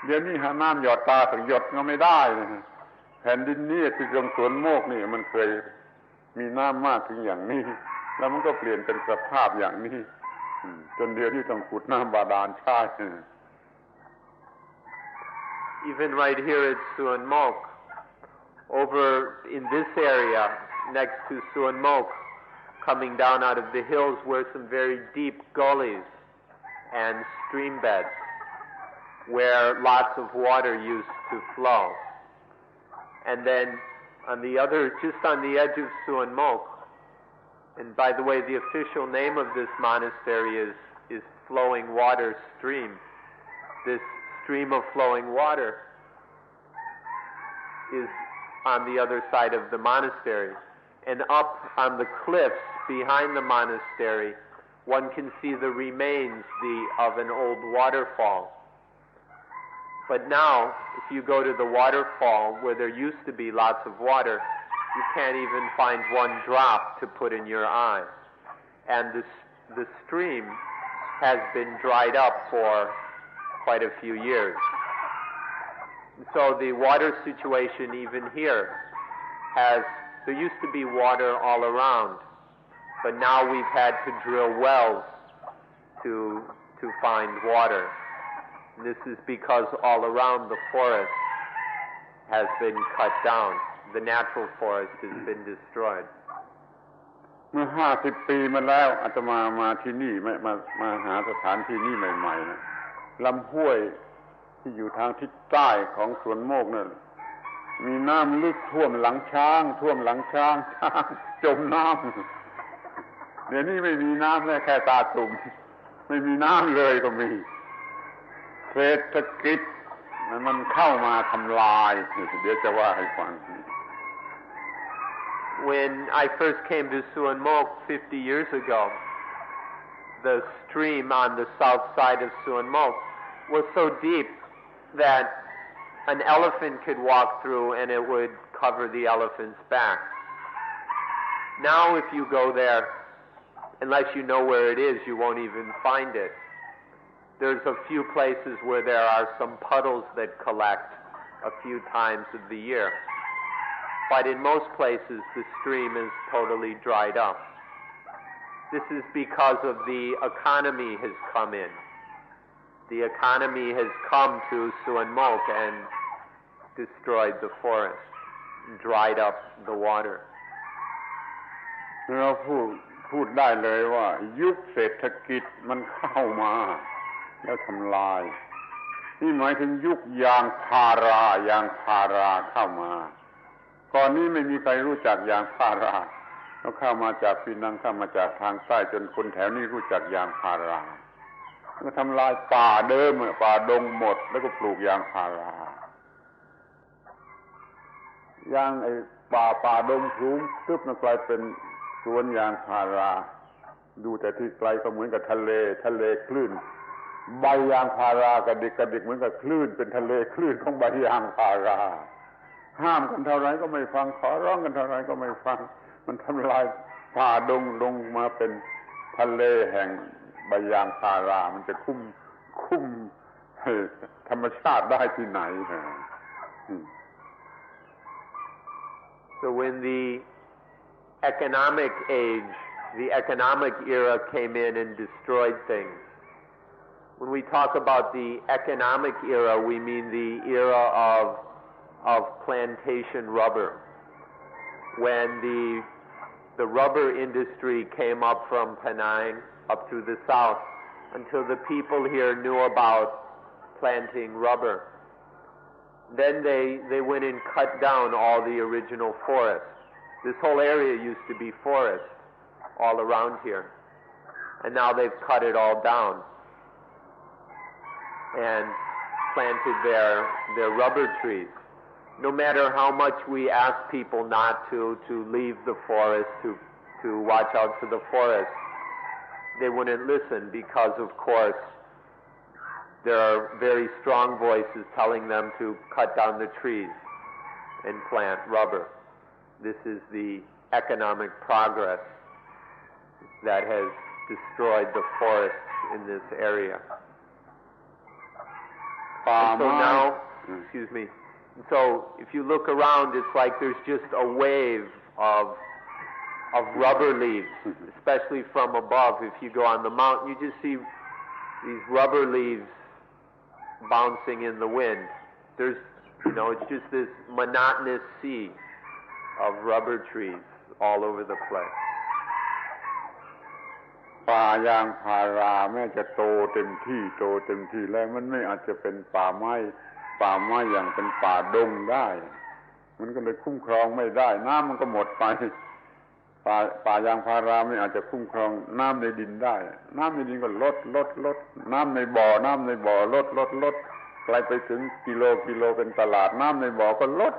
เดี๋ยวนี้หาน้ำหยอดตาสักหยดก็ไม่ได้แผ่นดินนี้ที่ตรงสวนโมกนี่มันเคยมีน้ำมากถึงอย่างนี้แล้วมันก็เปลี่ยนเป็นสภาพอย่างนี้จนเดี๋ยวนี้ต้องขุดน้ำบาดาลใช้ Even right here at Suan Mok, over in this area next to Suan Mok, coming down out of the hills were some very deep gullies and stream beds where lots of water used to flow. And then just on the edge of Suan Mok, and by the way, the official name of this monastery is Flowing Water Stream. This stream of flowing water is on the other side of the monastery. And up on the cliffs behind the monastery, one can see the remains of an old waterfall. But now, if you go to the waterfall where there used to be lots of water, you can't even find one drop to put in your eye. And the stream has been dried up for quite a few years. So the water situation even here there used to be water all around, but now we've had to drill wells to find water. And this is because all around the forest has been cut down. The natural forest has been destroyed. เมื่อ50 ปีมาแล้วอาตมาที่นี่มาหาสถานที่นี่ใหม่ๆนะลำห้วยที่อยู่ทางทิศใต้ของสวนโมกนั่นมีน้ำลึกท่วมหลังช้างจมน้ำเดี๋ยวนี้ไม่มีน้ำแค่ตาตุ่มไม่มีน้ำเลยก็มีเศรษฐกิจมันเข้ามาทำลายเดี๋ยวจะว่าให้ฟัง When I first came to Suan Mok 50 years ago, the stream on the south side of Suan Mok was so deep that an elephant could walk through and it would cover the elephant's back. Now if you go there, unless you know where it is, you won't even find it. There's a few places where there are some puddles that collect a few times of the year. But in most places, the stream is totally dried up. This is because of the economy has come in. The economy has come to Suan Mok and destroyed the forest, dried up the water. เราพูดได้เลยว่ายุคเศรษฐกิจมันเข้ามาแล้วทำลายนี่หมายถึงยุคยางพาราเข้ามาก่อนนี้ไม่มีใครรู้จักยางพาราแล้วเข้ามาจากปีนังเข้ามาจากทางใต้จนคนแถวนี้รู้จักยางพาราก็ทำลายป่าเดิมป่าดงหมดแล้วก็ปลูกยางพารายางไอ้ป่าดงสูงตึ๊บมันกลายเป็นสวนยางพาราดูแต่ที่ไกลก็เหมือนกับทะเลคลื่นใบยางพารากระดิกเหมือนกับคลื่นเป็นทะเลคลื่นของใบยางพาราห้ามกันเท่าไรก็ไม่ฟังขอร้องกันเท่าไรก็ไม่ฟังมันทำลายป่าดงลงมาเป็นทะเลแห่งใบยางพารามันจะคุ้มธรรมชาติได้ที่ไหน So when the economic age, the economic era came in and destroyed things, when we talk about the economic era, we mean the era of plantation rubber. When the rubber industry came up from Penang up through the south until the people here knew about planting rubber. Then they went and cut down all the original forest. This whole area used to be forest all around here. And now they've cut it all down and planted their rubber trees. No matter how much we ask people not to leave the forest, to watch out for the forest, they wouldn't listen because, of course, there are very strong voices telling them to cut down the trees and plant rubber. This is the economic progress that has destroyed the forests in this area. And so now, excuse me, so if you look around, it's like there's just a wave of rubber leaves, especially from above. If you go on the mountain, you just see these rubber leaves bouncing in the wind. There's, it's just this monotonous sea of rubber trees all over the place. ป่ายางพาราแม้จะโตเต็มที่แล้วมันไม่อาจจะเป็นป่าไม้อย่างเป็นป่าดงได้มันก็เลยคุ้มครองไม่ได้น้ำมันก็หมดไปป่ายางพาราไม่อาจจะคุ้มครองน้ำในดินได้น้ำในดินก็ลดน้ำในบ่อลดไกลไปถึงกิโลเป็นตลาดน้ำในบ่อก็ลด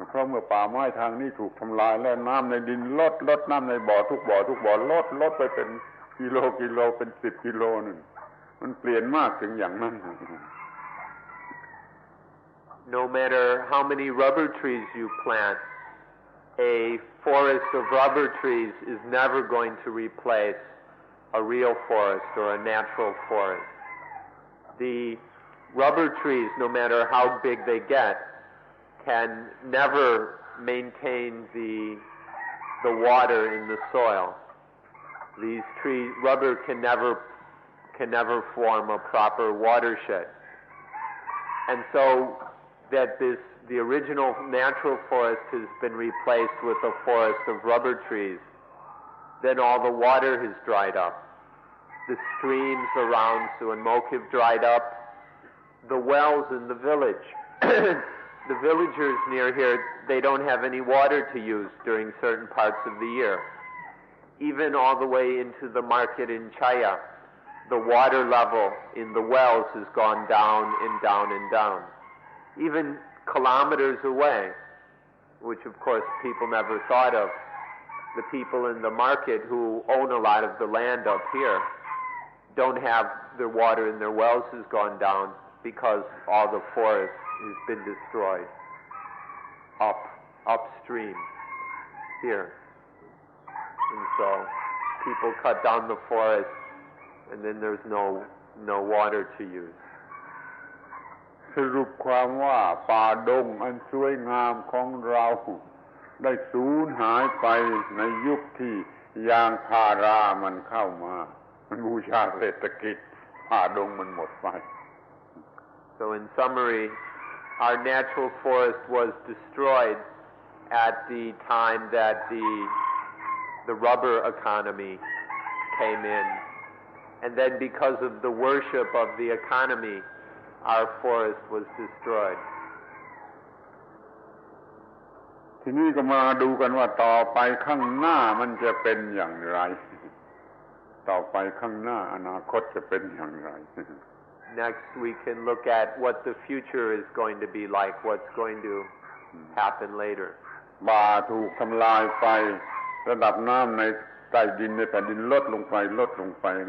เพราะเมื่อป่าไม้ทางนี้ถูกทำลายแล้วน้ำในดินลดน้ำในบ่อทุกบ่อลดไปเป็นกิโลเป็น10 กิโลนึงมันเปลี่ยนมากถึงอย่างนั้น No matter how many rubber trees you plant, a forest of rubber trees is never going to replace a real forest or a natural forest. The rubber trees, no matter how big they get, can never maintain the water in the soil. These trees, rubber can never form a proper watershed. And so that the original natural forest has been replaced with a forest of rubber trees. Then all the water has dried up. The streams around Suwanmoke have dried up. The wells in the village. The villagers near here, they don't have any water to use during certain parts of the year. Even all the way into the market in Chaya, the water level in the wells has gone down and down and down. Even kilometers away, which of course people never thought of, the people in the market who own a lot of the land up here don't have their water in their wells has gone down because all the forest has been destroyed upstream here. And so people cut down the forest and then there's no water to use. สรุปความว่าป่าดงอันสวยงามของเราได้สูญหายไปในยุคที่ยางพารามันเข้ามามันบูชาเศรษฐกิจป่าดงมันหมดไป So in summary, our natural forest was destroyed at the time that the rubber economy came in. And then because of the worship of the economy, our forest was destroyed. ทีนี้ก็มาดูกันว่าต่อไปข้างหน้ามันจะเป็นอย่างไรต่อไปข้างหน้าอนาคตจะเป็นอย่างไร Next we can look at what the future is going to be like, what's going to happen later. ป่าถูกทำลายไประดับน้ำในใต้ดินในแผ่นดินลดลงไปแ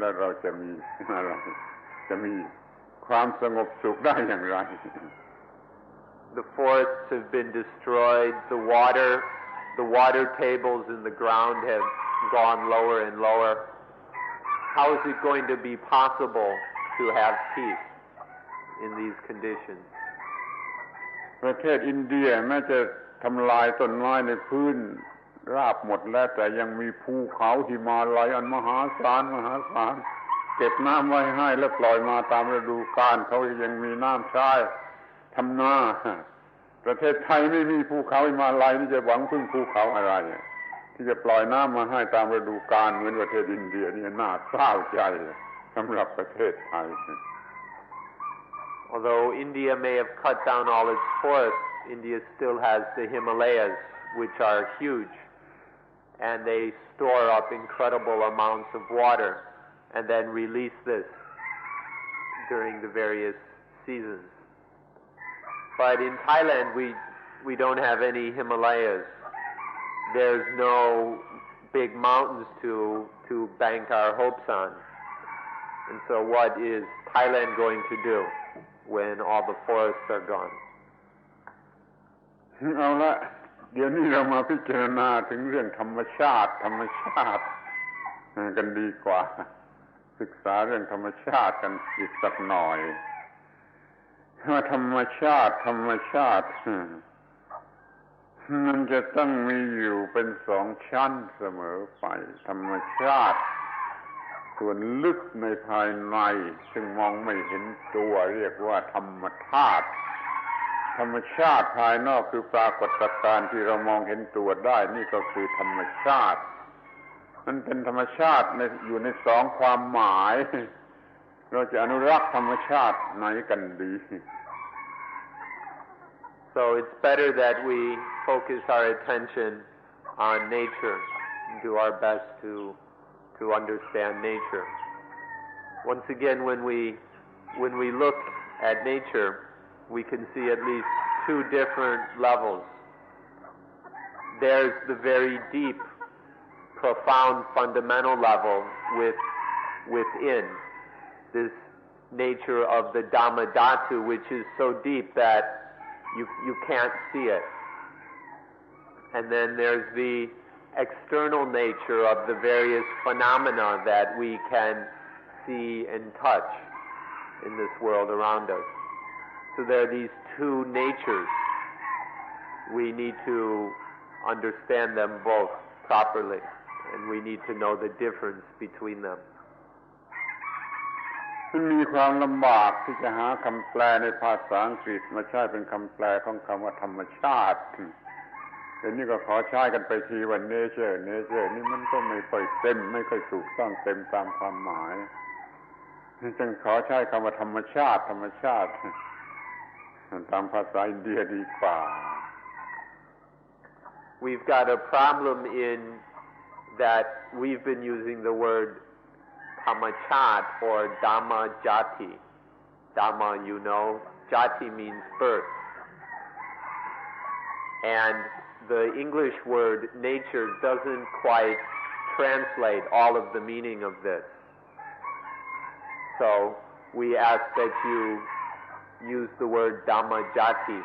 ล้วเราจะมีอะไรจะมีความสงบสุขได้อย่างไร The forests have been destroyed, the water tables in the ground have gone lower and lower. How is it going to be possible to have peace in these conditions? ประเทศอินเดียแม้จะทำลายต้นไม้ในพื้นราบหมดแล้วแต่ยังมีภูเขาหิมาลัยอันมหาศาลเก็บน้ำไว้ให้แล้วปล่อยมาตามฤดูกาลเขายังมีน้ำใช้ทำนาประเทศไทยไม่มีภูเขาหิมาลัยนี่จะหวังพึ่งภูเขาอะไรที่จะปล่อยน้ำมาให้ตามฤดูกาลเหมือนประเทศอินเดียนี่น่าเศร้าใจสำหรับประเทศไทย Although India may have cut down all its forests, India still has the Himalayas, which are huge, and they store up incredible amounts of water and then release this during the various seasons. But in Thailand, we don't have any Himalayas. There's no big mountains to bank our hopes on. And so what is Thailand going to do when all the forests are gone? เอาละเดี๋ยวนี้เรามาพิจารณาถึงเรื่องธรรมชาติกันดีกว่าศึกษาเรื่องธรรมชาติกันอีกสักหน่อยว่าธรรมชาติมันจะต้องมีอยู่เป็นสองชั้นเสมอไปธรรมชาติส่วนลึกในภายในซึ่งมองไม่เห็นตัวเรียกว่าธรรมธาตุธรรมชาติภายนอกคือปรากฏการณ์ที่เรามองเห็นตัวได้นี่ก็คือธรรมชาติมันเป็นธรรมชาติอยู่ในสองความหมายเราจะอนุรักษ์ธรรมชาติไหนกันดี So it's better that we focus our attention on nature and do our best to understand nature. Once again, when we look at nature, we can see at least two different levels. There's the very deep, profound, fundamental level within this nature of the Dhamma Dhatu, which is so deep that you can't see it. And then there's the external nature of the various phenomena that we can see and touch in this world around us. So there are these two natures. We need to understand them both properly and we need to know the difference between them. มันมีความลำบากที่จะหาคำแปลในภาษาอังกฤษมาใช้เป็นคำแปลของคำว่าธรรมชาติเดี๋ยวนี้ก็ขอใช้กันไปทีว่า nature นี่มันก็ไม่ค่อยเต็มไม่ค่อยถูกต้องเต็มตามความหมายจึงขอใช้คำว่าธรรมชาติตามภาษาอินเดียดีกว่า We've got a problem in that we've been using the word Dhamachat or Dhamma Jati. Dhamma, you know, Jati means birth. And the English word nature doesn't quite translate all of the meaning of this. So we ask that you use the word Dhamma Jati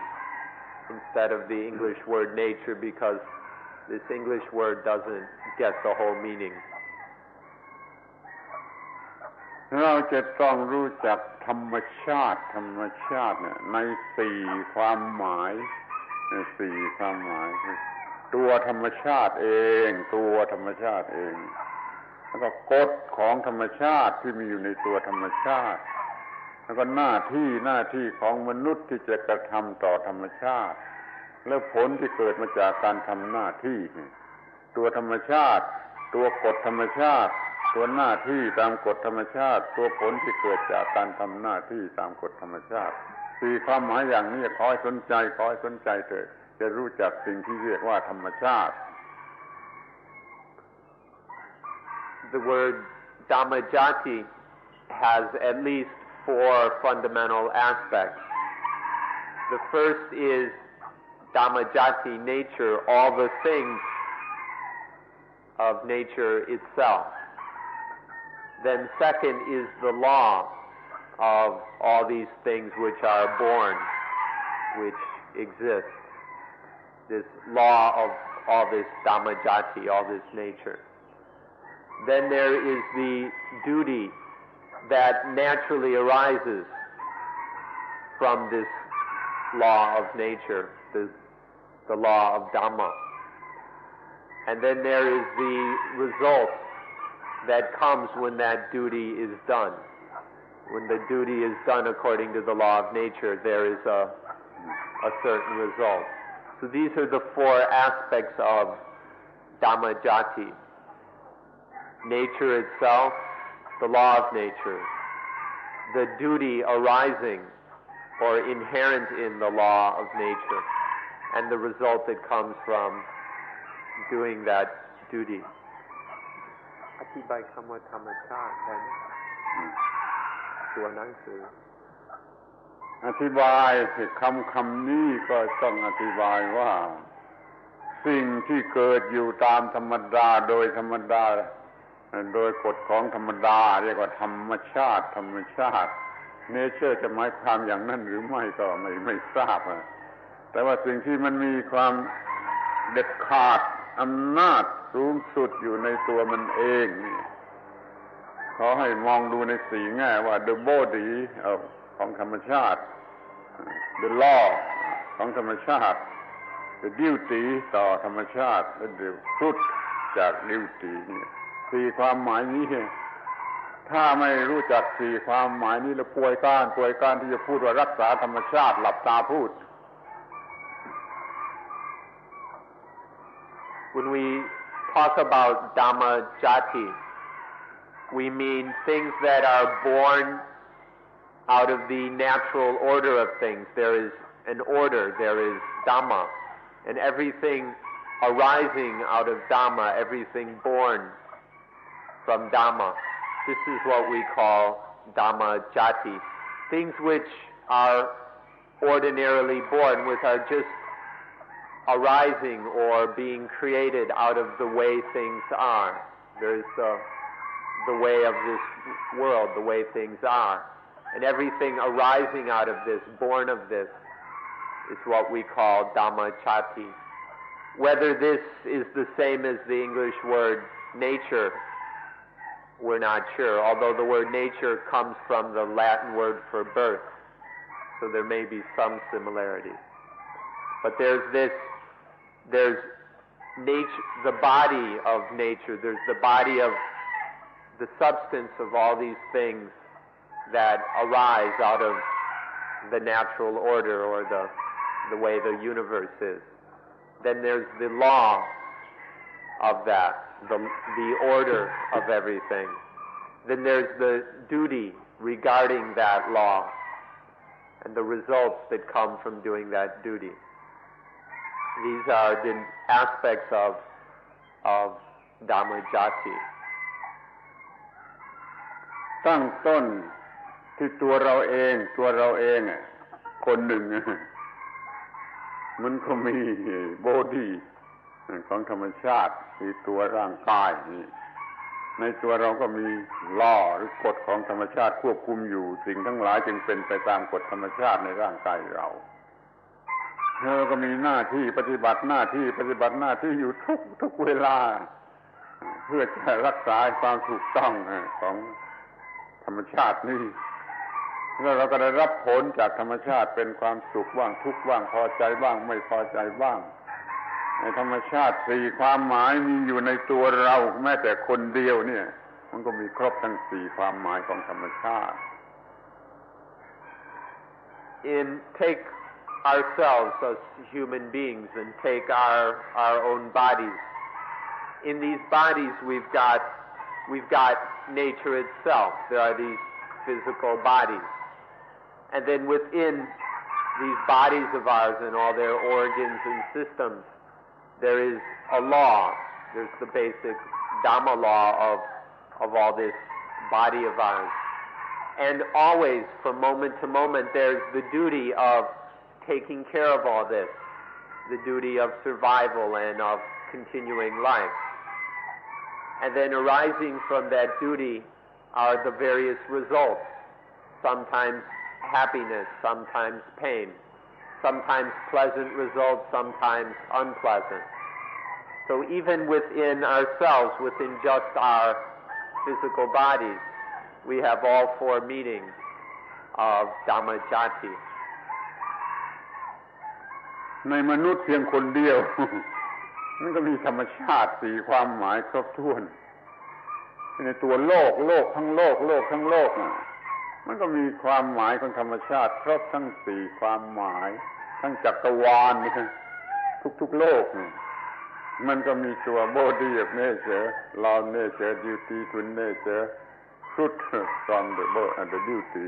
instead of the English word nature because this English word doesn't get the whole meaning. เราจะต้องรู้จักธรรมชาติเนี่ยในสี่ความหมายตัวธรรมชาติเองแล้วก็กฎของธรรมชาติที่มีอยู่ในตัวธรรมชาติแล้วก็หน้าที่ของมนุษย์ที่จะกระทำต่อธรรมชาติและผลที่เกิดมาจากการทำหน้าที่ตัวธรรมชาติตัวกฎธรรมชาติตัวหน้าที่ตามกฎธรรมชาติตัวผลที่เกิดจากการทำหน้าที่ตามกฎธรรมชาติสี่ความหมายอย่างนี้ขอให้สนใจเถอะจะรู้จักสิ่งที่เรียกว่าธรรมชาติ The word Dhammajati has at least four fundamental aspects. The first is Dhammajati, nature, all the things of nature itself. Then second is the law of all these things which are born, which exist. This law of all this Dhammajati, all this nature. Then there is the duty that naturally arises from this law of nature, the law of Dhamma. And then there is the result that comes when that duty is done. When the duty is done according to the law of nature, there is a certain result. So these are the four aspects of Dhammajati. Nature itself, the law of nature, the duty arising or inherent in the law of nature, and the result that comes from doing that duty. อธิบายคำว่าธรรมชาติได้ไหมตัวหนังสืออธิบายคำนี้ก็ต้องอธิบายว่าสิ่งที่เกิดอยู่ตามธรรมดาโดยกฎของธรรมดาเรียกว่าธรรมชาติเนเจอร์จะหมายความอย่างนั้นหรือไม่ก็ไม่ทราบแต่ว่าสิ่งที่มันมีความเด็ดขาดอำนาจสูงสุดอยู่ในตัวมันเองนี่ขอให้มองดูในสี่แง่ว่า the body ของธรรมชาติ the law ของธรรมชาติ the duty ต่อธรรมชาติและ the fruit จาก duty นี่สี่ความหมายนี้ถ้าไม่รู้จักสี่ความหมายนี้แล้วป่วยการที่จะพูดว่ารักษาธรรมชาติหลับตาพูด When we talk about Dhammajati, we mean things that are born out of the natural order of things. There is an order, there is Dhamma, and everything arising out of Dhamma, everything born from Dhamma. This is what we call Dhammajati. Things which are ordinarily born, which are just arising or being created out of the way things are. There's the way of this world, the way things are. And everything arising out of this, born of this, is what we call Dhammajati. Whether this is the same as the English word nature, we're not sure, although the word nature comes from the Latin word for birth, so there may be some similarity. But there's nature, the body of nature. There's the body of the substance of all these things that arise out of the natural order or the way the universe is. Then there's the law of that, the order of everything. Then there's the duty regarding that law and the results that come from doing that duty. These are the aspects of Dhammajati. ตั้งต้นที่ตัวเราเองคนหนึ่งมันก็มีบอดี้ของธรรมชาติมีตัวร่างกายนี่ในตัวเราก็มีล่อหรือกฎของธรรมชาติควบคุมอยู่สิ่งทั้งหลายจึงเป็นไปตามกฎธรรมชาติในร่างกายเราก็มีหน้าที่ปฏิบัติหน้าที่อยู่ทุกเวลาเพื่อจะรักษาความถูกต้องของธรรมชาตินี่แล้วเราก็ได้รับผลจากธรรมชาติเป็นความสุขบ้างทุกข์บ้างพอใจบ้างไม่พอใจบ้างในธรรมชาติสี่ความหมายมีอยู่ในตัวเราแม้แต่คนเดียวเนี่ยมันก็มีครบทั้งสี่ความหมายของธรรมชาติ Take ourselves as human beings and take our own bodies. In these bodies we've got nature itself. There are these physical bodies. And then within these bodies of ours and all their organs and systems, there is a law. There's the basic Dhamma law of all this body of ours. And always, from moment to moment, there's the duty of taking care of all this, the duty of survival and of continuing life. And then arising from that duty are the various results, sometimes happiness, sometimes pain, sometimes pleasant results, sometimes unpleasant. So even within ourselves, within just our physical bodies, we have all four meanings of Dhammajati. ในมนุษย์เพียงคนเดียว มันก็มีธรรมชาติสี่ความหมายครบถ้วนในตัวโลกทั้งโลกมันก็มีความหมายของธรรมชาติครบทั้งสี่ความหมายทั้งจักรวาลทุกโลกมันก็มีตัว body of nature law nature duty to nature fruit from the duty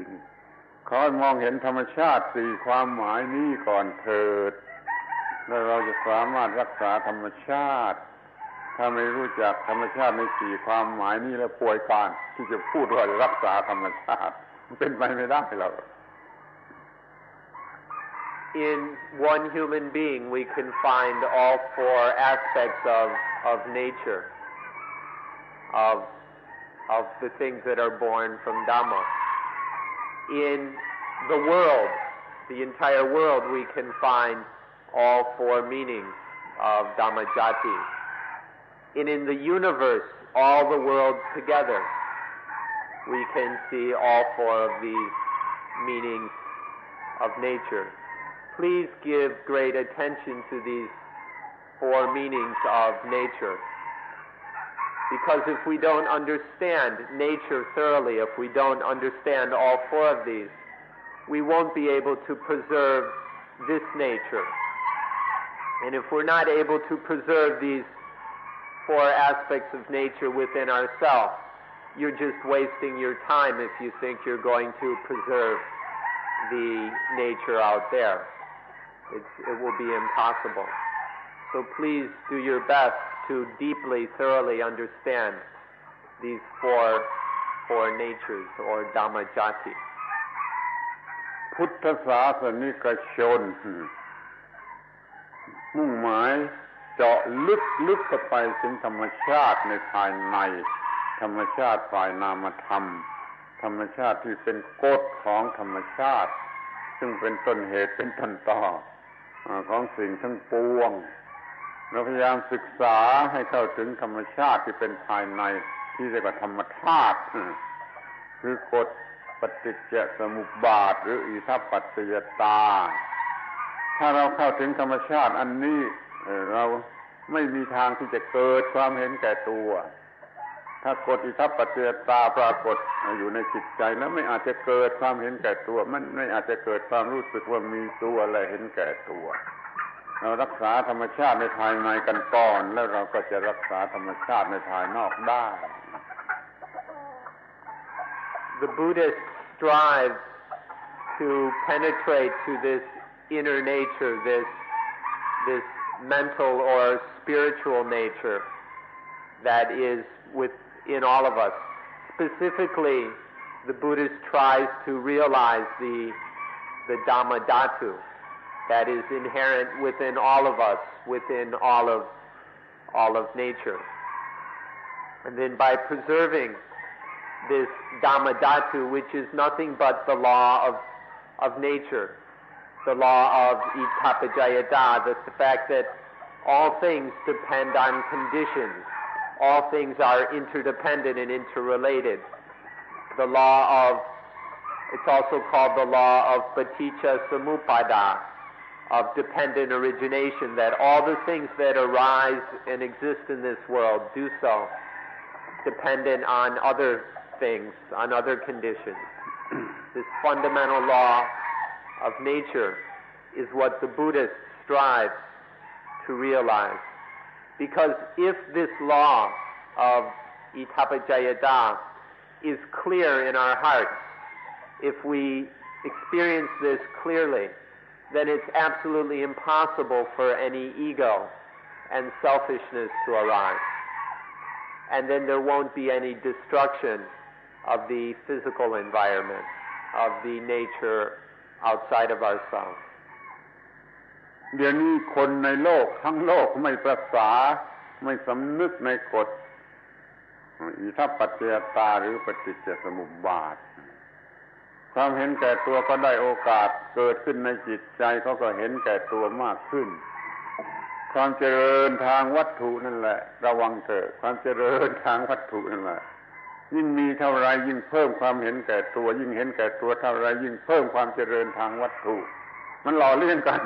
ขอให้มองเห็นธรรมชาติสี่ความหมายนี้ก่อนเถิดแล้วเราจะสามารถรักษาธรรมชาติถ้าไม่รู้จักธรรมชาติในสี่ความหมายนี้แล้วป่วยการที่จะพูดว่ารักษาธรรมชาติมันเป็นไปไม่ได้หรอก In one human being we can find all four aspects of nature, of the things that are born from Dhamma. In the world, the entire world, we can find all four meanings of Dhammajati. And in the universe, all the worlds together, we can see all four of these meanings of nature. Please give great attention to these four meanings of nature. Because if we don't understand nature thoroughly, if we don't understand all four of these, we won't be able to preserve this nature. And if we're not able to preserve these four aspects of nature within ourselves, you're just wasting your time if you think you're going to preserve the nature out there. It will be impossible. So please do your best to deeply, thoroughly understand these four natures or Dhammajati. พุทธศาสนิกชนมุ่งหมายเจาะลึกเข้าไปถึงธรรมชาติในภายในธรรมชาติฝ่ายนามธรรมธรรมชาติที่เป็นกฎของธรรมชาติซึ่งเป็นต้นเหตุเป็นต้นตอของสิ่งทั้งปวงเราพยายามศึกษาให้เข้าถึงธรรมชาติที่เป็นภายในที่เรียกว่าธรรมธาตุคือกฎปฏิจจสมุปบาทหรืออิทัปปัจจยตาถ้าเราเข้าถึงธรรมชาติอันนี้เรา ไม่มีทางที่จะเกิดความเห็นแก่ตัวถ้ากฎอิทัปปัจจยตาปรากฏอยู่ในจิตใจแล้วไม่อาจจะเกิดความเห็นแก่ตัวมันไม่อาจจะเกิดความรู้สึกว่ามีตัวอะไรเห็นแก่ตัวเรารักษาธรรมชาติในภายในกันก่อนแล้วเราก็จะรักษาธรรมชาติในภายนอกได้ The Buddhist strives to penetrate to this inner nature, this mental or spiritual nature that is within all of us. Specifically, the Buddhist tries to realize the Dhamma Dhatu that is inherent within all of us, within all of nature. And then by preserving this Dhamma Dhatu, which is nothing but the law of nature, the law of Ittapajayata, the fact that all things depend on conditions, all things are interdependent and interrelated. The law of, it's also called the law of Paticca Samuppada, of dependent origination, that all the things that arise and exist in this world do so dependent on other things, on other conditions. This fundamental law of nature is what the Buddhist strives to realize. Because if this law of Ittapajayata is clear in our hearts, if we experience this clearly, then it's absolutely impossible for any ego and selfishness to arise. And then there won't be any destruction of the physical environment, of the nature outside of ourselves. เดี๋ยวนี้คนในโลกทั้งโลกไม่ประสาไม่สำนึกในกฎอิทัปปัจจยตาหรือปฏิจจสมุปบาทความเห็นแก่ตัวก็ได้โอกาสเกิดขึ้นในจิตใจเขาก็เห็นแก่ตัวมากขึ้นความเจริญทางวัตถุนั่นแหละระวังเถอะความเจริญทางวัตถุนั่นแหละยิ่งมีเท่าไรยิ่งเพิ่มความเห็นแก่ตัวยิ่งเห็นแก่ตัวเท่าไรยิ่งเพิ่มความเจริญทางวัตถุมันหล่อเลี้ยงกัน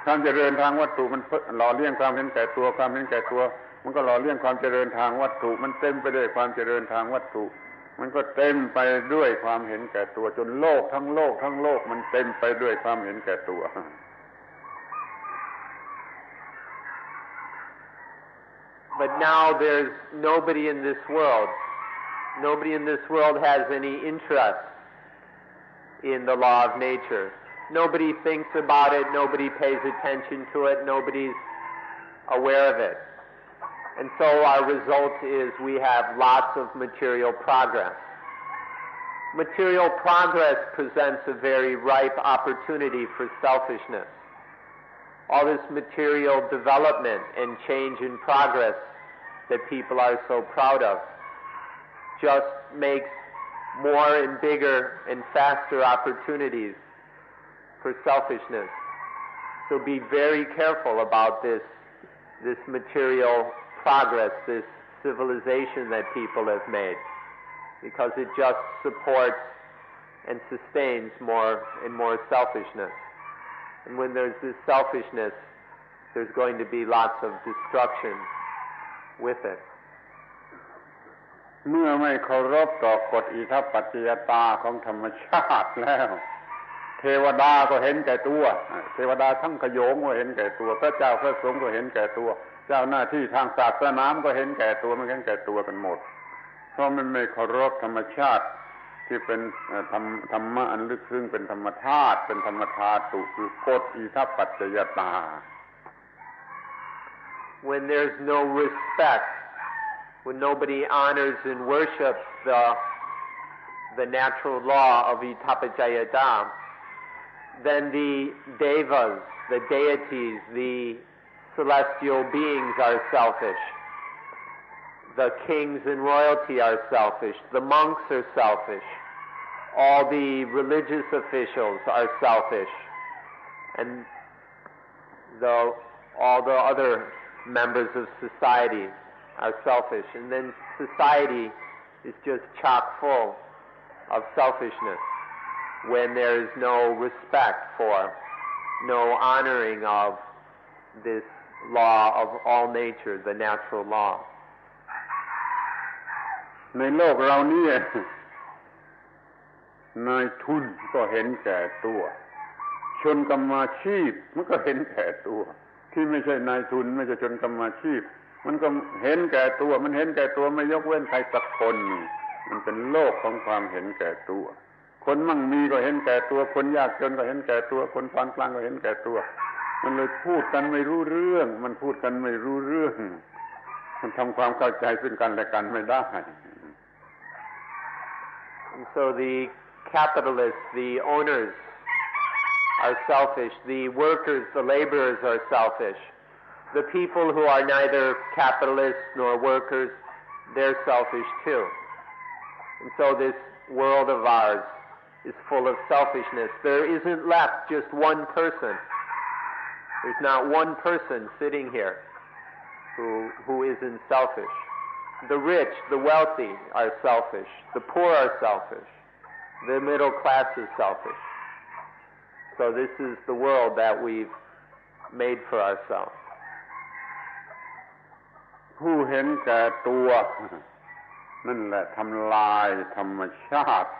ความเจริญทางวัตถุมันหล่อเลี้ยงความเห็นแก่ตัวความเห็นแก่ตัวมันก็หล่อเลี้ยงความเจริญทางวัตถุมันเต็มไปด้วยความเจริญทางวัตถุมันก็เต็มไปด้วยความเห็นแก่ตัวจนโลกทั้งโลกมันเต็มไปด้วยความเห็นแก่ตัว But now there's nobody in this world has any interest in the law of nature. Nobody thinks about it, nobody pays attention to it, nobody's aware of it. And so our result is we have lots of material progress. Material progress presents a very ripe opportunity for selfishness. All this material development and change and progress that people are so proud of just makes more and bigger and faster opportunities for selfishness. So be very careful about this material progress, this civilization that people have made, because it just supports and sustains more and more selfishness. And when there's this selfishness, there's going to be lots of destruction with it. เมื่อไม่เคารพต่อกฎอิทัปปัจจยตาของธรรมชาติแล้วเทวดาก็เห็นแก่ตัวเทวดาทั้งขโยงก็เห็นแก่ตัวพระเจ้าพระสงฆ์ก็เห็นแก่ตัวเจ้าหน้าที่ทางศาสนาก็เห็นแก่ตัวมันเห็นแก่ตัวกันหมดเพราะมันไม่เคารพธรรมชาติที่เป็นธรรมะอันลึกซึ้งเป็นธรรมธาตุเป็นธรรมธาตุคือกฎอิทัปปัจจยตา When there's no respect, when nobody honors and worships the natural law of Ittapajayata, then the devas, the deities, the celestial beings are selfish. The kings and royalty are selfish. The monks are selfish. All the religious officials are selfish. And all the other members of society are selfish. And then society is just chock full of selfishness when there is no respect for, no honoring of this law of all nature, the natural law. ในโลกเรานี่นายทุนก็เห็นแก่ตัวชนกรรมาชีพมันก็เห็นแก่ตัวที่ไม่ใช่นายทุนไม่ใช่ชนกรรมาชีพมันก็เห็นแก่ตัวมันเห็นแก่ตัวไม่ยกเว้นใครสักคนมันเป็นโลกของความเห็นแก่ตัวคนมั่งมีก็เห็นแก่ตัวคนยากจนก็เห็นแก่ตัวคนปานกลางก็เห็นแก่ตัวมันเลยพูดกันไม่รู้เรื่องมันพูดกันไม่รู้เรื่องมันทำความเข้าใจซึ่งกันและกันไม่ได้ And so the capitalists, the owners are selfish, the workers, the laborers are selfish. The people who are neither capitalists nor workers, they're selfish too. And so this world of ours is full of selfishness. There isn't left just one person. There's not one person sitting here who isn't selfish. The rich, the wealthy are selfish. The poor are selfish. The middle class is selfish. So this is the world that we've made for ourselves. ผู้เห็นแก่ตัวนั่นแหละทำลายธรรมชาติ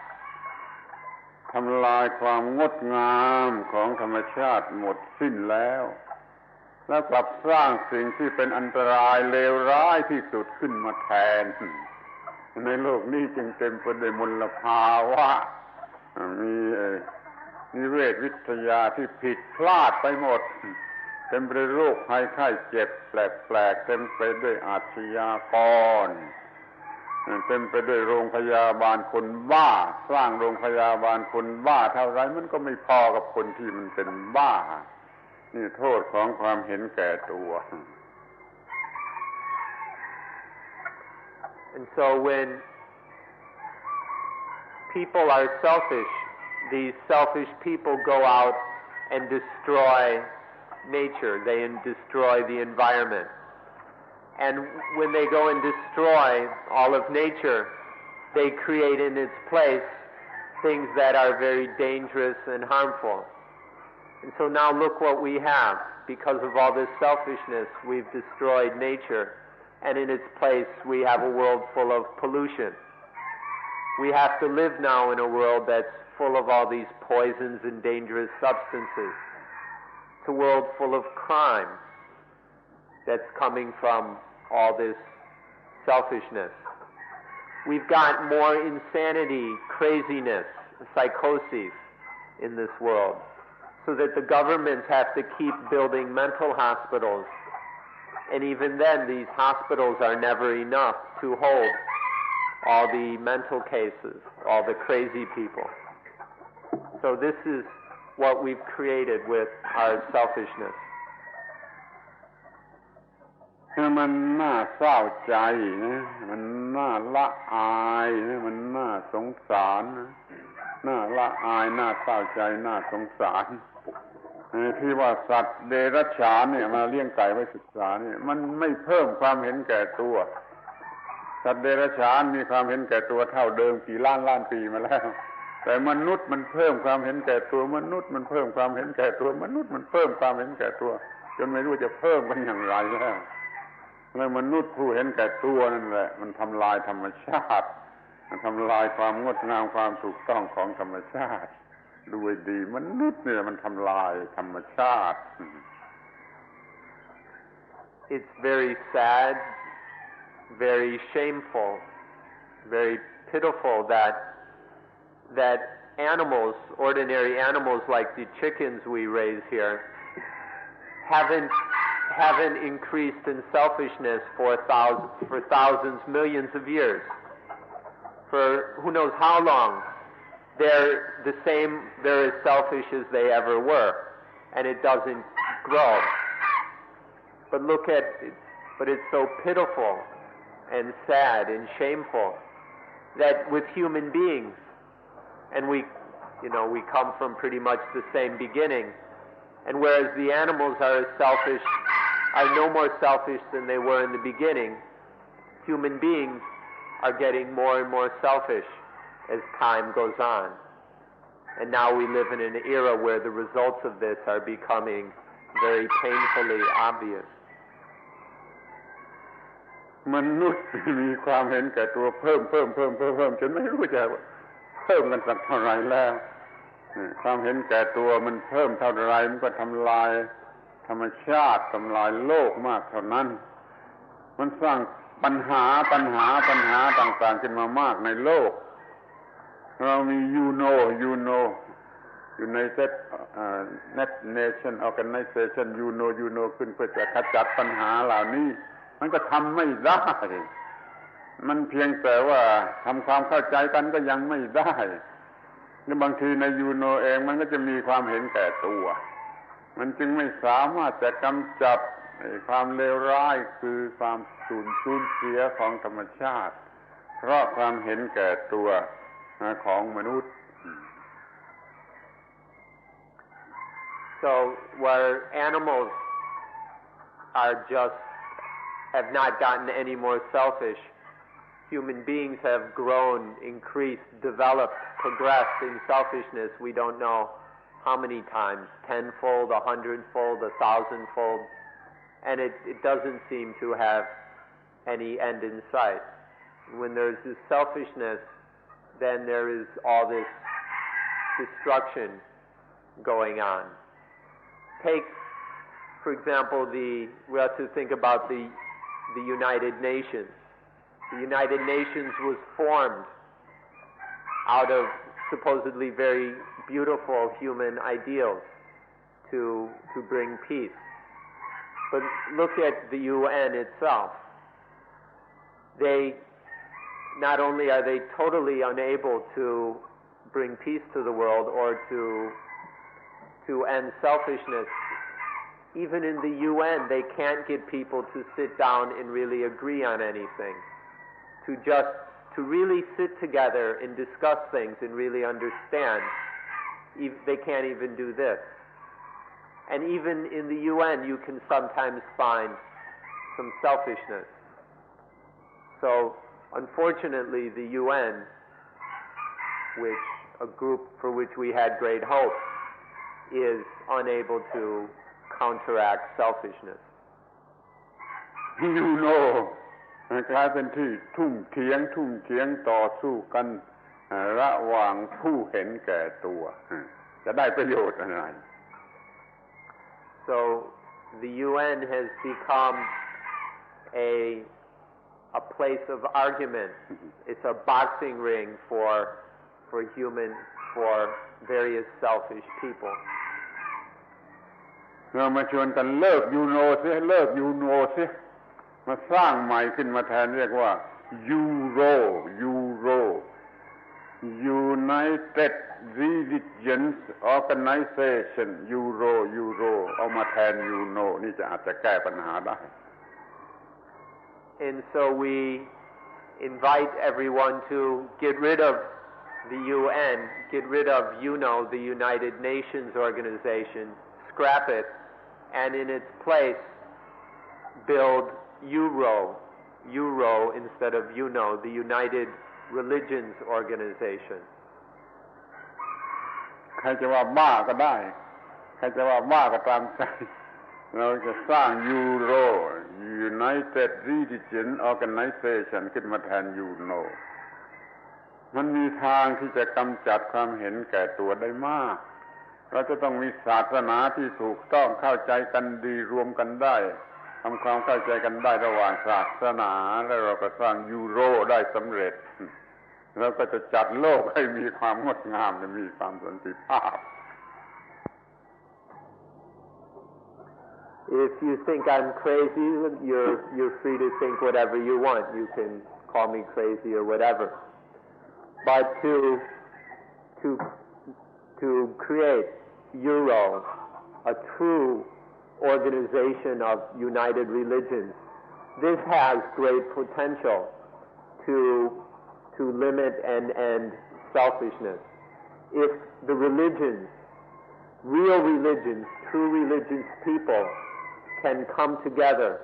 ทำลายความงดงามของธรรมชาติหมดสิ้นแล้วกลับสร้างสิ่งที่เป็นอันตรายเลวร้ายที่สุดขึ้นมาแทนในโลกนี้จึงเต็มไปด้วยมลภาวะมีนิเวศวิทยาที่ผิดพลาดไปหมดเต็มไปด้วยโรคภัยไข้เจ็บแปลกๆเต็มไปด้วยอาชญากรเต็มไปด้วยโรงพยาบาลคนบ้าสร้างโรงพยาบาลคนบ้าเท่าไรมันก็ไม่พอกับคนที่มันเป็นบ้านี่โทษของความเห็นแก่ตัว And so when people are selfish, these selfish people go out and destroy nature, they destroy the environment. And when they go and destroy all of nature, they create in its place things that are very dangerous and harmful. And so now look what we have. Because of all this selfishness, we've destroyed nature, and in its place we have a world full of pollution. We have to live now in a world that's full of all these poisons and dangerous substances. It's a world full of crime that's coming from all this selfishness. We've got more insanity, craziness, psychoses in this world, so that the governments have to keep building mental hospitals, and even then these hospitals are never enough to hold all the mental cases, all the crazy people. So this is what we've created with our selfishness. มันน่าเศร้าใจนะมันน่าละอายนะมันน่าสงสารนะน่าละอายน่าเศร้าใจน่าสงสารที่ว่าสัตว์เดรัจฉานเนี่ยมาเลี้ยงไก่ไว้ศึกษาเนี่ยมันไม่เพิ่มความเห็นแก่ตัวสัตว์เดรัจฉานมีความเห็นแก่ตัวเท่าเดิมกี่ล้านปีมาแล้วแต่มนุษย์มันเพิ่มความเห็นแก่ตัวมนุษย์มันเพิ่มความเห็นแก่ตัวมนุษย์มันเพิ่มความเห็นแก่ตัวจนไม่รู้จะเพิ่มกันอย่างไรแล้วมนุษย์ผู้เห็นแก่ตัวนั่นแหละมันทำลายธรรมชาติมันทำลายความงดงามความถูกต้องของธรรมชาติด้วยดีมนุษย์เนี่ยมันทำลายธรรมชาติ It's very sad, very shameful, very pitiful that animals, ordinary animals like the chickens we raise here, haven't increased in selfishness for thousands, millions of years. For who knows how long, they're the same, they're as selfish as they ever were, and it doesn't grow. But it's so pitiful and sad and shameful that with human beings, and we come from pretty much the same beginning, and whereas the animals are no more selfish than they were in the beginning, human beings are getting more and more selfish as time goes on. And now we live in an era where the results of this are becoming very painfully obvious. มนุษย์มีความเห็นแก่ตัวเพิ่มจนไม่รู้จะเพิ่มกันสักเท่าไหร่แล้วความเห็นแก่ตัวมันเพิ่มเท่าไรมันก็ทำลายธรรมชาติทำลายโลกมากเท่านั้นมันสร้างปัญหาต่างๆขึ้นมามากในโลกเรามี United Nation Organization ขึ้นเพื่อจะขจัดปัญหาเหล่านี้มันก็ทำไม่ได้มันเพียงแต่ว่าทำความเข้าใจกันก็ยังไม่ได้และบางทีในเองมันก็จะมีความเห็นแก่ตัวมันจึงไม่สามารถจะกำจัดความเลวร้ายคือความสูญเสียของธรรมชาติเพราะความเห็นแก่ตัวของมนุษย์ So where animals have not gotten any more selfish, human beings have grown, increased, developed, progressed in selfishness. We don't know how many times, 10-fold, 100-fold, 1,000-fold, and it doesn't seem to have any end in sight. When there's this selfishness, then there is all this destruction going on. Take, for example, we have to think about the United Nations. The United Nations was formed out of supposedly very beautiful human ideals to bring peace. But look at the UN itself. Not only are they totally unable to bring peace to the world or to end selfishness, even in the UN they can't get people to sit down and really agree on anything, to really sit together and discuss things and really understand. They can't even do this. And even in the UN you can sometimes find some selfishness. So unfortunately the UN, a group for which we had great hope, is unable to counteract selfishness. กลายเป็นที่ทุ่มเถียงต่อสู้กันระหว่างผู้เห็นแก่ตัวจะได้ประโยชน์อะไร So the UN has become a place of argument. It's a boxing ring for various selfish people. เรามาชวนกันเลิกยูโนเสียมาสร้างใหม่ขึ้นมาแทนเรียกว่ายูโร United Religions Organization ยูโรเอามาแทนยูโนนี่จะอาจจะแก้ปัญหาได้ And so we invite everyone to get rid of the UN, get rid of the United Nations Organization, scrap it, and in its place build Euro instead of the United Religions Organization. ใครจะว่าบ้าก็ได้ใครจะว่าบ้าก็ตามใจเราจะสร้างยูโร United Religion Organization ขึ้นมาแทนยูโนมันมีทางที่จะกำจัดความเห็นแก่ตัวได้มากเราจะต้องมีศาสนาที่ถูกต้องเข้าใจกันดีรวมกันได้ทำความเข้าใจกันได้ระหว่างศาสนาแล้วเราก็สร้างยูโรได้สำเร็จแล้วก็จะจัดโลกให้มีความงดงามและมีความสันติภาพ If you think I'm crazy, you're free to think whatever you want. You can call me crazy or whatever. But to create Euro, a true organization of united religions, this has great potential to limit and end selfishness. If the religions, real religions, true religious people can come together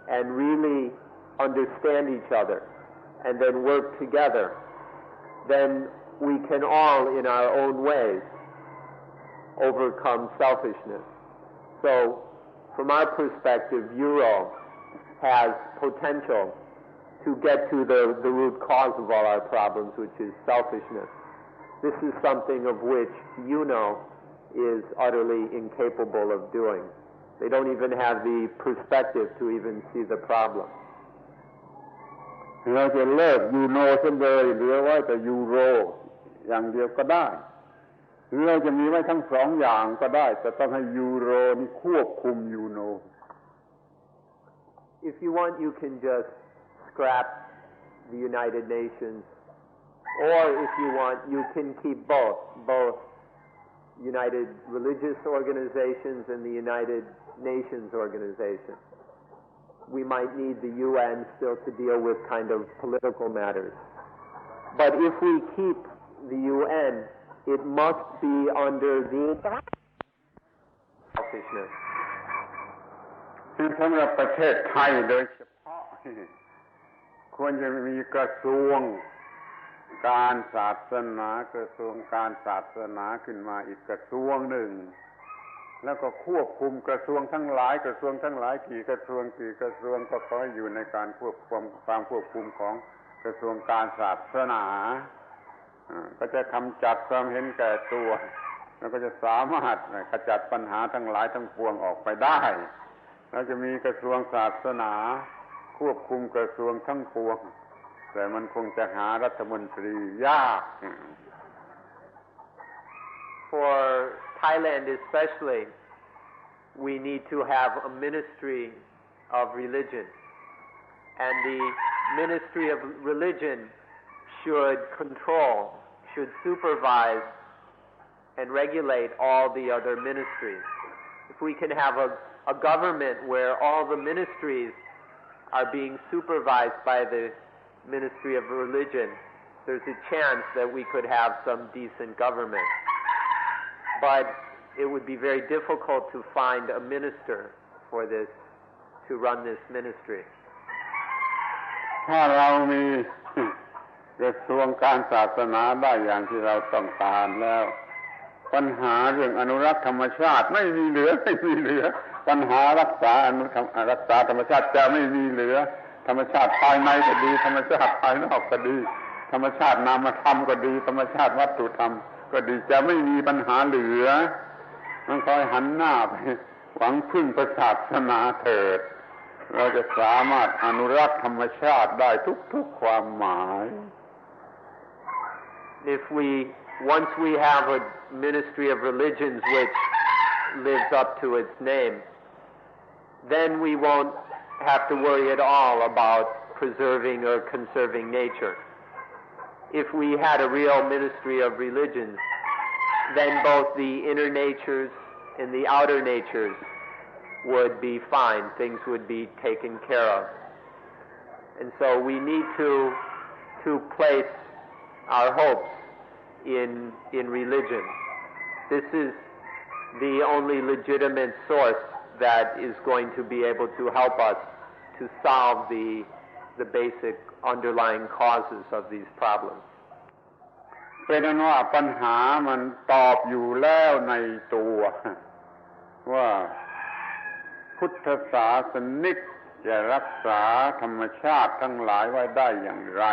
and really understand each other and then work together, then we can all in our own ways overcome selfishness. So from our perspective, Euro has potential to get to the root cause of all our problems, which is selfishness. This is something of which is utterly incapable of doing. They don't even have the perspective to even see the problem. เราจะเลิกยูโนซะเลยเหลือไว้แต่ยูโรอย่างเดียวก็ได้หรือเราจะมีไว้ทั้งสองอย่างก็ได้แต่ต้องให้ยูโรนี่ควบคุมยูโน If you want, you can just scrap the United Nations, or if you want, you can keep both United Religious Organizations and the United Nations Organization. We might need the UN still to deal with kind of political matters. But if we keep the UN, it must be under the selfishness. สำหรับประเทศไทยโดยเฉพาะควรจะมีกระทรวงการศาสนากระทรวงการศาสนาขึ้นมาอีกกระทรวงหนึ่งแล้วก็ควบคุมกระทรวงทั้งหลายกระทรวงทั้งหลายกี่กระทรวงก็ขอให้อยู่ในการควบคุมของกระทรวงการศาสนาก็จะกำจัดความเห็นแก่ตัวแล้วก็จะสามารถขจัดปัญหาทั้งหลายทั้งปวงออกไปได้เราจะมีกระทรวงศาสนาควบคุมกระทรวงทั้งปวงแต่มันคงจะหารัฐมนตรียาก For Thailand especially, we need to have a ministry of religion, and the ministry of religion should supervise and regulate all the other ministries. If we can have a government where all the ministries are being supervised by the Ministry of Religion, there's a chance that we could have some decent government. But it would be very difficult to find a minister for this, to run this ministry. ถ้าเรามีกระทรวงการศาสนาได้อย่างที่เราต้องการแล้วปัญหาเรื่องอนุรักษ์ธรรมชาติไม่มีเหลือปัญหารักษาธรรมชาติจะไม่มีเหลือธรรมชาติภายในก็ดีธรรมชาติภายนอกก็ดีธรรมชาตินามธรรมก็ดีธรรมชาติวัตถุธรรมก็ดีจะไม่มีปัญหาเหลือมันคอยหันหน้าไปหวังพึ่งพระศาสนาเถิดเราจะสามารถอนุรักษ์ธรรมชาติได้ทุกความหมาย Once we have a ministry of religions which lives up to its name, then we won't have to worry at all about preserving or conserving nature. If we had a real ministry of religions, then both the inner natures and the outer natures would be fine. Things would be taken care of. And so we need to place our hopes in religion. This is the only legitimate source that is going to be able to help us to solve the basic underlying causes of these problems. เป็นนั้นว่าปัญหามันตอบอยู่แล้วในตัวว่าพุทธศาสนิกจะรักษาธรรมชาติทั้งหลายไว้ได้อย่างไร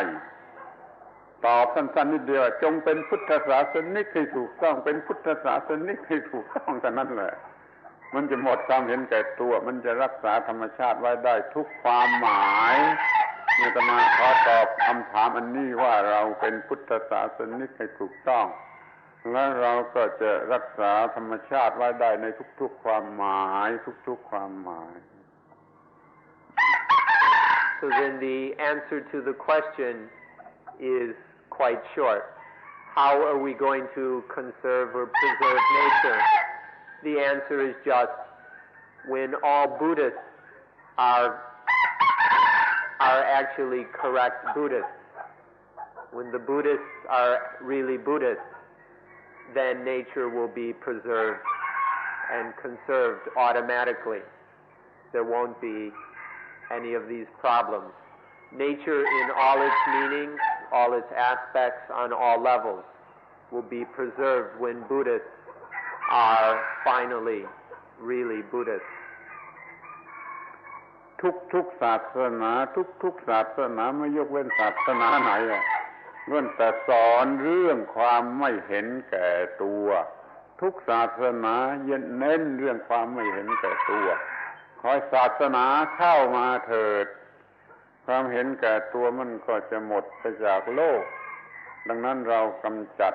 ตอบสั้นๆนิดเดียวจงเป็นพุทธศาสนิกให้ถูกต้องเป็นพุทธศาสนิกให้ถูกต้องเท่านั้นแหละมันจะหมดความเห็นแก่ตัวมันจะรักษาธรรมชาติไว้ได้ทุกความหมายนี่อาตมาขอตอบคำถามอันนี้ว่าเราเป็นพุทธศาสนิกให้ถูกต้องและเราก็จะรักษาธรรมชาติไว้ได้ในทุกๆความหมายทุกๆความหมาย So then the answer to the question is quite short. How are we going to conserve or preserve nature? The answer is just when all Buddhists are actually correct Buddhists. When the Buddhists are really Buddhists, then nature will be preserved and conserved automatically. There won't be any of these problems. Nature in all its meanings, all its aspects on all levels will be preserved when Buddhists are finally really Buddhists. ทุกศาสนาทุกศาสนาไม่ยกเว้นศาสนาไหนล้วนแต่สอนเรื่องความไม่เห็นแก่ตัวทุกศาสนาเน้นเรื่องความไม่เห็นแก่ตัวขอให้ศาสนาเข้ามาเถิดความเห็นแก่ตัวมันก็จะหมดไปจากโลกดังนั้นเรากำจัด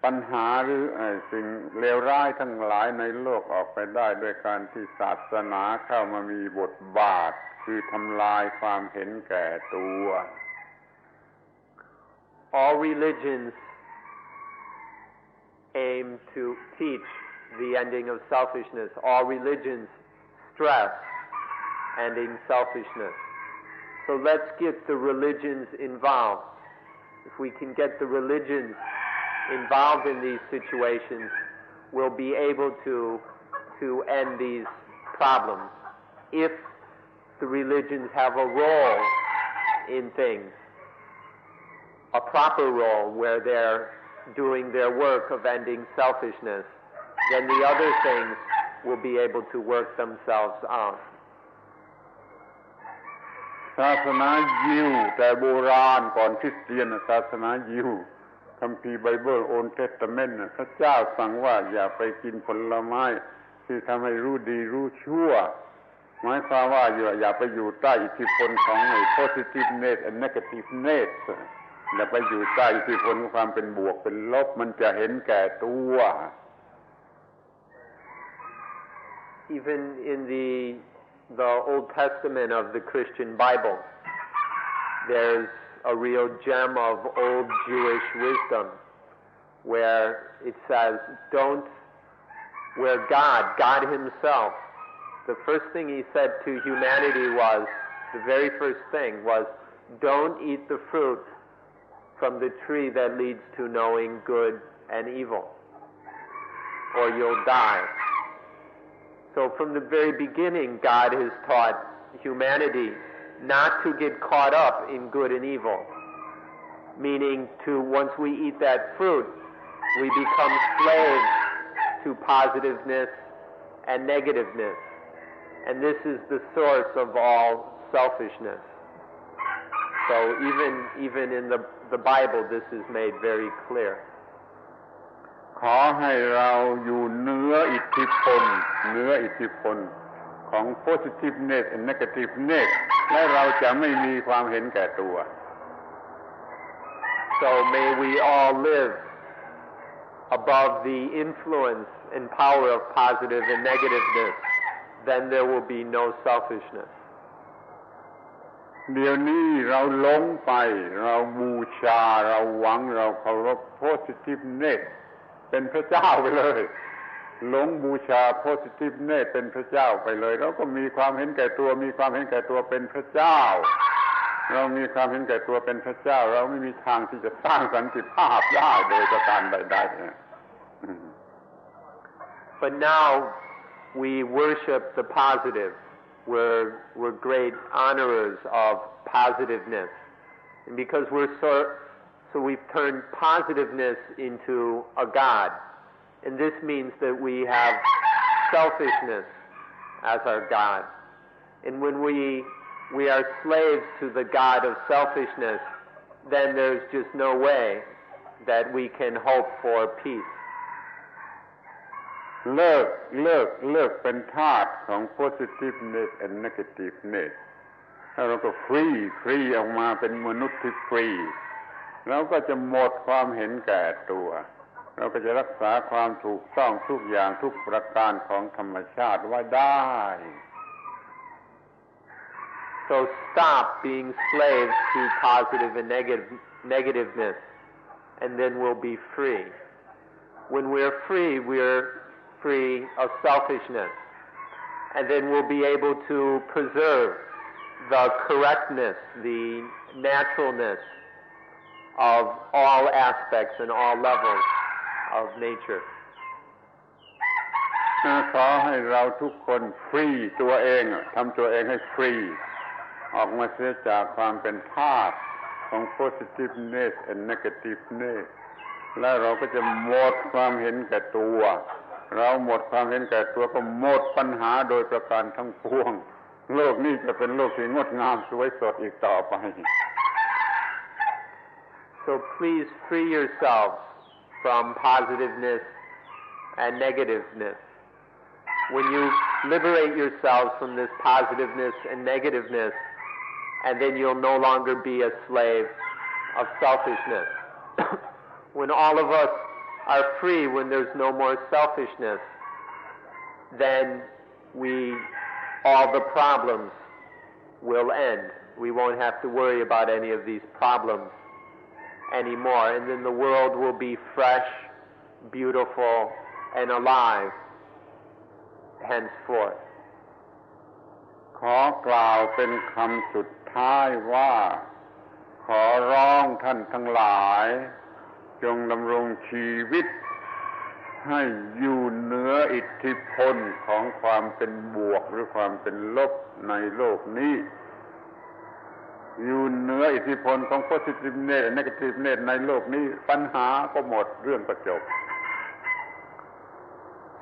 ปัญหาหรือสิ่งเลวร้ายทั้งหลายในโลกออกไปได้ด้วยการที่ศาสนาเข้ามามีบทบาทคือทำลายความเห็นแก่ตัว All religions aim to teach the ending of selfishness. All religions stress ending selfishness. So let's get the religions involved. If we can get the religions involved in these situations, we'll be able to end these problems. If the religions have a role in things, a proper role where they're doing their work of ending selfishness, then the other things will be able to work themselves out. ศาสนายิวแต่โบราณก่อนคริสเตียนศาสนายิวคัมภีร์ไบเบิลโอลด์เทสตาเมนต์พระเจ้าสั่งว่าอย่าไปกินผลไม้ที่ทำให้รู้ดีรู้ชั่วหมายความว่าอย่าไปอยู่ใต้อิทธิพลของpositiveness and negativeness อย่าไปอยู่ใต้อิทธิพลของความเป็นบวกเป็นลบมันจะเห็นแก่ตัว Even in the Old Testament of the Christian Bible, there's a real gem of old Jewish wisdom where it says, where God himself, the first thing he said to humanity was, the very first thing was, don't eat the fruit from the tree that leads to knowing good and evil, or you'll die. So from the very beginning, God has taught humanity not to get caught up in good and evil, meaning once we eat that fruit, we become slaves to positiveness and negativeness. And this is the source of all selfishness. So even in the Bible, this is made very clear. ขอให้เราอยู่เหนืออิทธิพลของ positiveness and negativeness และเราจะไม่มีความเห็นแก่ตัว So may we all live above the influence and power of positive and negativeness, then there will be no selfishness. เดี๋ยวนี้เราหลงไปเราบูชาเราหวังเราเคารพ positiveness เป็นพระเจ้าไปเลยหลงบูชา positiveness เป็นพระเจ้าไปเลยเราก็มีความเห็นแก่ตัวมีความเห็นแก่ตัวเป็นพระเจ้าเรามีความเห็นแก่ตัวเป็นพระเจ้าเราไม่มีทางที่จะสร้างสันติภาพได้โดยประการใดๆ But now we worship the positive. We're great honorers of positiveness. And because so we've turned positiveness into a god. And this means that we have selfishness as our god. And when we are slaves to the god of selfishness, then there's just no way that we can hope for peace. เลิกเป็นทาสของ positiveness and negativeness ถ้าเราก็ฟรีออกมาเป็นมนุษย์ที่ฟรีเราก็จะหมดความเห็นแก่ตัวเราก็จะรักษาความถูกต้องทุกอย่างทุกประการของธรรมชาติไว้ได้ So stop being slaves to positive and negativeness, and then we'll be free. When we're free of selfishness, and then we'll be able to preserve the correctness, the naturalness of all aspects and all levels of nature. ขอให้เราทุกคนฟรีตัวเองทำตัวเองให้ฟรีออกมาเสียจากความเป็นทาสของ positiveness and negativeness และเราก็จะหมดความเห็นแก่ตัวเราหมดความเห็นแก่ตัวก็หมดปัญหาโดยประการทั้งปวง โลกนี้จะเป็นโลกที่งดงามสวยสดอีกต่อไป So please free yourselves from positiveness and negativeness. When you liberate yourselves from this positiveness and negativeness, and then you'll no longer be a slave of selfishness. When all of us are free, when there's no more selfishness, then all the problems will end. We won't have to worry about any of these problems anymore, and then the world will be fresh, beautiful, and alive henceforth. ขอกล่าวเป็นคำสุดท้ายว่าขอร้องท่านทั้งหลายจงดำรงชีวิตให้อยู่เหนืออิทธิพลของความเป็นบวกหรือความเป็นลบในโลกนี้อยู่เหนืออิทธิพลของ positiveness and negativeness ในโลกนี้ปัญหาก็หมดเรื่องก็จบ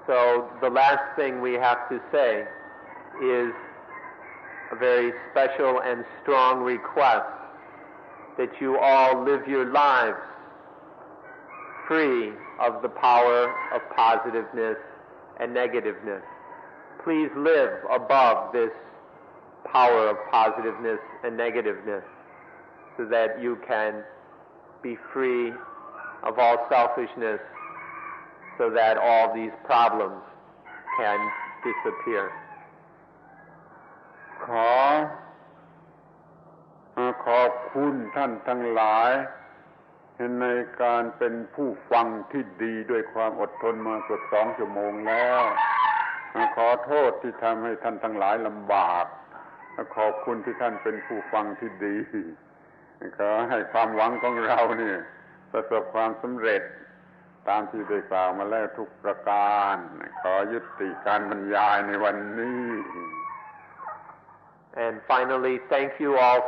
So the last thing we have to say is a very special and strong request that you all live your lives free of the power of positiveness and negativeness. Please live above this power of positiveness and negativeness so that you can be free of all selfishness so that all these problems can disappear. ขอบคุณท่านทั้งหลายในการเป็นผู้ฟังที่ดีด้วยความอดทนมาเกือบ2 ชั่วโมงแล้วขอโทษที่ทำให้ท่านทั้งหลายลำบากขอบคุณที่ท่านเป็นผู้ฟังที่ดีขอให้ความหวังของเราเนี่ยประสบความสำเร็จตามที่ได้กล่าวมาแล้วทุกประการขอยุติการบรรยายในวันนี้ And finally, thank you all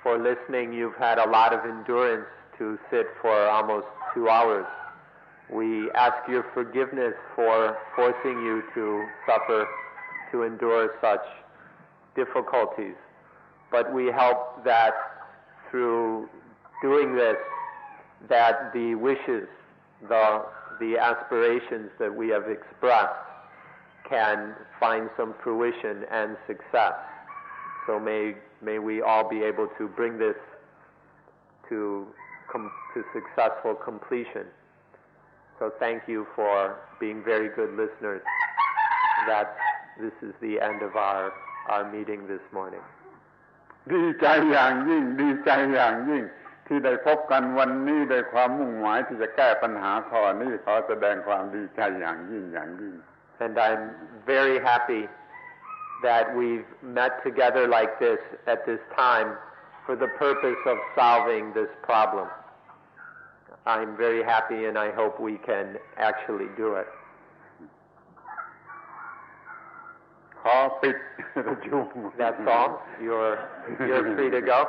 for listening. You've had a lot of endurance to sit for almost 2 hours. We ask your forgiveness for forcing you to suffer, to endure such difficulties. But we hope that through doing this, that the wishes, the aspirations that we have expressed can find some fruition and success. So may we all be able to bring this to successful completion. So thank you for being very good listeners. This is the end of our meeting this morning. ดีใจอย่างยิ่งที่ได้พบกันวันนี้ด้วยความมุ่งหมายที่จะแก้ปัญหาข้อนี้ขอแสดงความดีใจอย่างยิ่ง And I'm very happy that we've met together like this at this time for the purpose of solving this problem. I'm very happy and I hope we can actually do it. ขอปิดประชุม That's all. You're free to go.